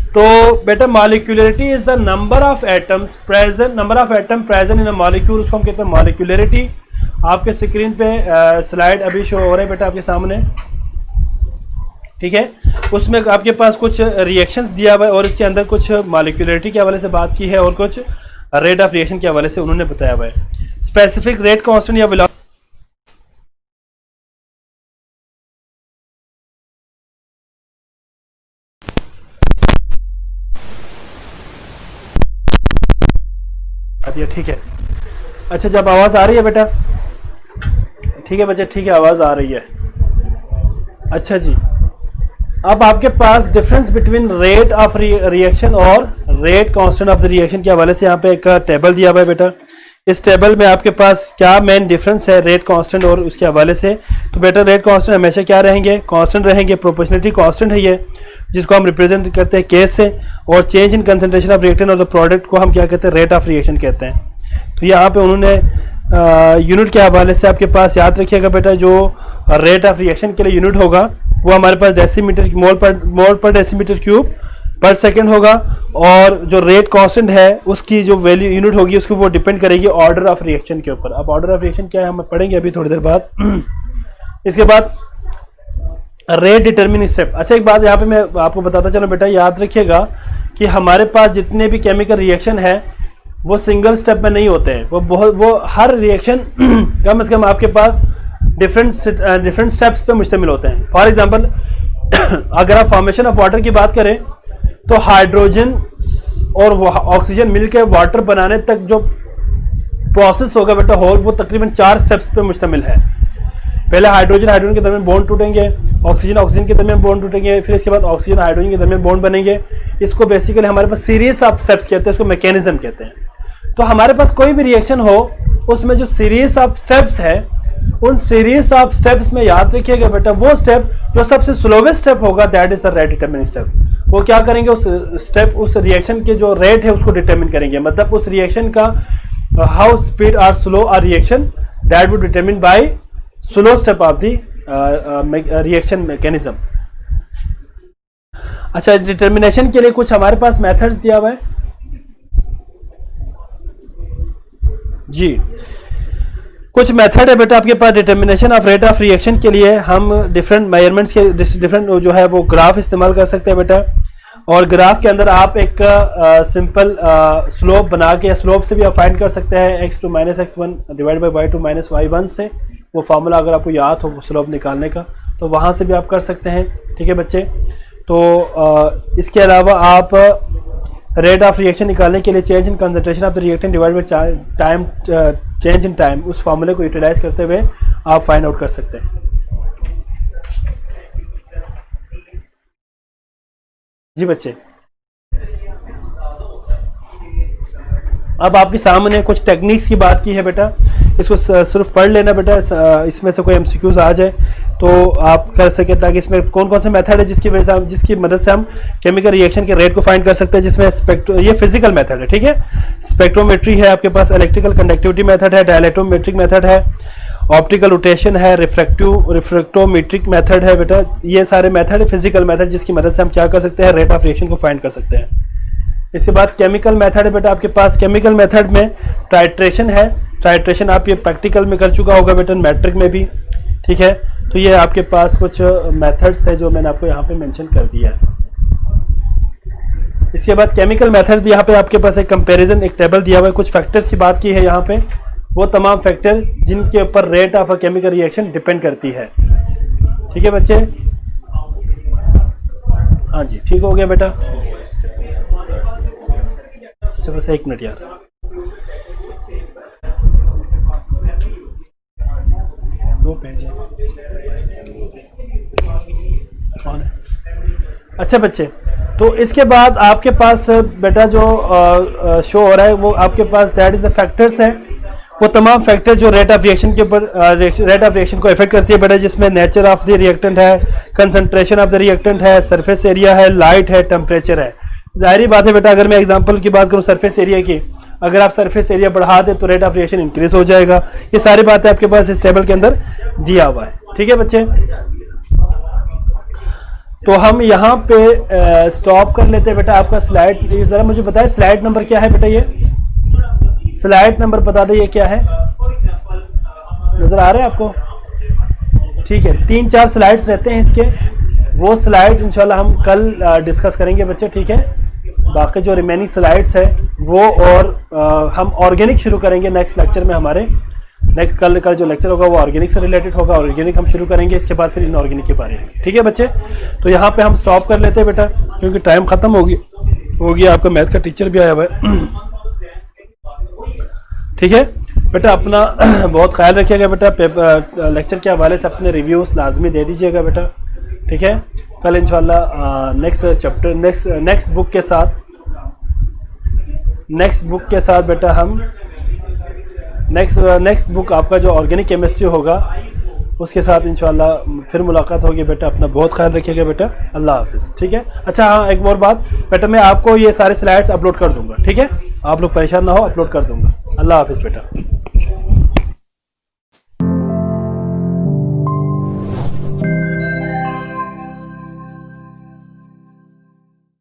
तो बेटा molecularity is the number of atoms present, number of atom present in a molecule, उसको हम कहते हैं मॉलिक्यूलरिटी। आपके स्क्रीन पे स्लाइड अभी शो हो रहा है बेटा आपके सामने। ठीक है, उसमें आपके पास कुछ रिएक्शंस दिया हुआ है और इसके अंदर कुछ मॉलिक्यूलरिटी के हवाले से बात की है और कुछ रेट ऑफ रिएक्शन के हवाले से उन्होंने बताया हुआ है। स्पेसिफिक रेट कांस्टेंट या वेलोसिटी, ठीक है। अच्छा, जब आवाज आ रही है बेटा, ठीक है बच्चे, ठीक है आवाज आ रही है। अच्छा जी, अब आपके पास difference between rate of reaction और rate constant of the reaction के हवाले से यहाँ पे एक टेबल दिया हुआ है बेटा। इस टेबल में आपके पास क्या मेन डिफरेंस है रेट कांस्टेंट और उसके हवाले से। तो बेटा रेट कांस्टेंट हमेशा क्या रहेंगे, कांस्टेंट रहेंगे। प्रोपोर्शनलिटी कांस्टेंट है ये, जिसको हम रिप्रेजेंट करते हैं केस से। और change in concentration of reactant और द प्रोडक्ट को हम क्या कहते हैं, रेट ऑफ रिएक्शन कहते हैं। तो यहाँ पे उन्होंने यूनिट के हवाले से आपके पास याद रखिएगा बेटा, जो रेट ऑफ रिएक्शन के लिए यूनिट होगा वो हमारे पास डेसीमीटर मोल पर डेसीमीटर क्यूब पर सेकेंड होगा। और जो रेट कांस्टेंट है उसकी जो वैल्यू यूनिट होगी उसको वो डिपेंड करेगी ऑर्डर ऑफ रिएक्शन के ऊपर। अब ऑर्डर ऑफ रिएक्शन क्या है हम पढ़ेंगे अभी थोड़ी देर बाद। इसके बाद रेट डिटरमिनिंग स्टेप। अच्छा एक बात यहाँ पे मैं आपको बताता चलूँ बेटा, याद रखिएगा कि हमारे पास जितने भी केमिकल रिएक्शन है वो सिंगल स्टेप में नहीं होते हैं। वो हर रिएक्शन कम से कम आपके पास डिफरेंट स्टेप्स पे मुश्तमिल होते हैं। फॉर एग्जांपल अगर आप फॉर्मेशन ऑफ वाटर की बात करें तो हाइड्रोजन और ऑक्सीजन मिलकर वाटर बनाने तक जो प्रोसेस होगा बेटा होल, वो तकरीबन 4 स्टेप्स पे मुश्तमिल है। पहले हाइड्रोजन के दरमियान बॉन्ड टूटेंगे, ऑक्सीजन के दरमियान बॉन्ड टूटेंगे, फिर इसके बाद ऑक्सीजन हाइड्रोजन के दरमियान बॉन्ड बनेंगे। इसको बेसिकली हमारे पास सीरीज ऑफ स्टेप्स कहते हैं, इसको मैकेनिज्म कहते हैं। तो हमारे पास कोई भी रिएक्शन हो उसमें जो सीरीज ऑफ स्टेप्स है, उन सीरीज ऑफ स्टेप्स में याद रखिएगा बेटा वो स्टेप जो सबसे स्लोवेस्ट स्टेप होगा that is the rate determining step. वो क्या करेंगे, उस रिएक्शन के जो रेट है उसको डिटरमिन करेंगे। मतलब उस रिएक्शन का how speed or slow are reaction that would determine by slow step of the reaction mechanism. अच्छा डिटर्मिनेशन के लिए कुछ हमारे पास मेथड्स दिया हुआ है जी। कुछ मेथड है बेटा आपके पास determination of rate of reaction के लिए। हम डिफरेंट मेजरमेंट्स के डिफरेंट जो है वो ग्राफ इस्तेमाल कर सकते हैं बेटा। और ग्राफ के अंदर आप एक सिंपल स्लोप बना के, स्लोप से भी आप फाइंड कर सकते हैं x2 - x1 divide by y2 - y1 से। वो फार्मूला अगर आपको याद हो स्लोप निकालने का तो वहाँ से भी आप कर सकते हैं। ठीक है बच्चे। तो इसके अलावा आप रेट ऑफ रिएक्शन निकालने के लिए change in concentration of the reactant divide by time, change in time, उस फार्मूले को यूटिलाइज करते हुए आप फाइंड आउट कर सकते हैं। जी बच्चे, अब आपके सामने कुछ टेक्निक्स की बात की है बेटा, इसको सिर्फ पढ़ लेना बेटा। इसमें से कोई एमसीक्यूज आ जाए तो आप कर सके, ताकि इसमें कौन कौन से मेथड है जिसकी वजह से जिसकी मदद से हम केमिकल रिएक्शन के रेट को फाइंड कर सकते हैं। जिसमें ये फिजिकल मेथड है, ठीक है। स्पेक्ट्रोमेट्री है आपके पास, इलेक्ट्रिकल कंडक्टिविटी मेथड है, डायलेक्ट्रोमेट्रिक मेथड है, ऑप्टिकल रोटेशन है, रिफ्रैक्टोमेट्रिक मेथड है बेटा। ये सारे मेथड है फिजिकल मेथड जिसकी मदद से हम क्या कर सकते हैं, रेट ऑफ रिएक्शन को फाइंड कर सकते हैं। इसके बाद केमिकल मेथड है बेटा आपके पास। केमिकल मेथड में टाइट्रेशन है। टाइट्रेशन आप ये प्रैक्टिकल में कर चुका होगा बेटा, मैट्रिक में भी, ठीक है। तो ये आपके पास कुछ मेथड्स थे जो मैंने आपको यहाँ पे मेंशन कर दिया है। इसके बाद केमिकल मेथड भी यहाँ पे आपके पास एक कंपैरिजन, एक टेबल दिया हुआ है। कुछ फैक्टर्स की बात की है यहाँ पे, वो तमाम फैक्टर जिनके ऊपर rate of a chemical reaction depend करती है। ठीक है बच्चे, हाँ जी ठीक हो गया बेटा। अच्छा बस 1 मिनट यार, दो पेज है। कौन है? अच्छा बच्चे, तो इसके बाद आपके पास बेटा जो शो हो रहा है वो आपके पास दैट इज द फैक्टर्स है। वो तमाम फैक्टर जो रेट ऑफ रिएक्शन के ऊपर रेट ऑफ रिएक्शन को इफेक्ट करती है बेटा, जिसमें नेचर ऑफ द रिएक्टेंट है, कंसंट्रेशन ऑफ द रिएक्टेंट है, सरफेस एरिया है, लाइट है, टेम्परेचर है। जाहिर बात है बेटा, अगर मैं एग्जांपल की बात करूं सरफेस एरिया की, अगर आप सरफेस एरिया बढ़ा दें तो रेट ऑफ रिएक्शन इंक्रीज हो जाएगा। ये सारी बातें आपके पास इस टेबल के अंदर दिया हुआ है। ठीक है बच्चे, तो हम यहाँ पे स्टॉप कर लेते हैं बेटा। आपका स्लाइड जरा मुझे बताएं, स्लाइड नंबर क्या है बेटा? ये स्लाइड नंबर बता दें, ये क्या है? नजर आ रहा है आपको? ठीक है, 3-4 स्लाइड्स रहते हैं इसके, वो स्लाइड्स इंशाल्लाह हम कल डिस्कस करेंगे बच्चे। ठीक है, बाकी जो रिमेनिंग स्लाइड्स है वो और हम ऑर्गेनिक शुरू करेंगे नेक्स्ट लेक्चर में हमारे। नेक्स्ट कल का जो लेक्चर होगा वो ऑर्गेनिक से रिलेटेड होगा। ऑर्गेनिक हम शुरू करेंगे, इसके बाद फिर इनऑर्गेनिक के बारे में। ठीक है बच्चे, तो यहाँ पे हम स्टॉप कर लेते हैं बेटा, क्योंकि टाइम खत्म हो गया। आपका मैथ का टीचर भी आया हुआ है। ठीक है बेटा, अपना बहुत ख्याल रखिएगा बेटा। पेपर लेक्चर के हवाले से अपने रिव्यूज लाजमी दे दीजिएगा बेटा। ठीक है, कल इंशाल्लाह नेक्स्ट चैप्टर नेक्स्ट बुक के साथ नेक्स्ट बुक के साथ बेटा हम नेक्स्ट बुक आपका जो ऑर्गेनिक केमिस्ट्री होगा उसके साथ इंशाल्लाह फिर मुलाकात होगी बेटा। अपना बहुत ख्याल रखिएगा बेटा। अल्लाह हाफिज़। ठीक है। अच्छा हाँ, एक और बात बेटा, मैं आपको ये सारे स्लाइड्स अपलोड कर दूंगा। ठीक है, आप लोग परेशान ना हो, अपलोड कर दूंगा। अल्लाह हाफिज़ बेटा।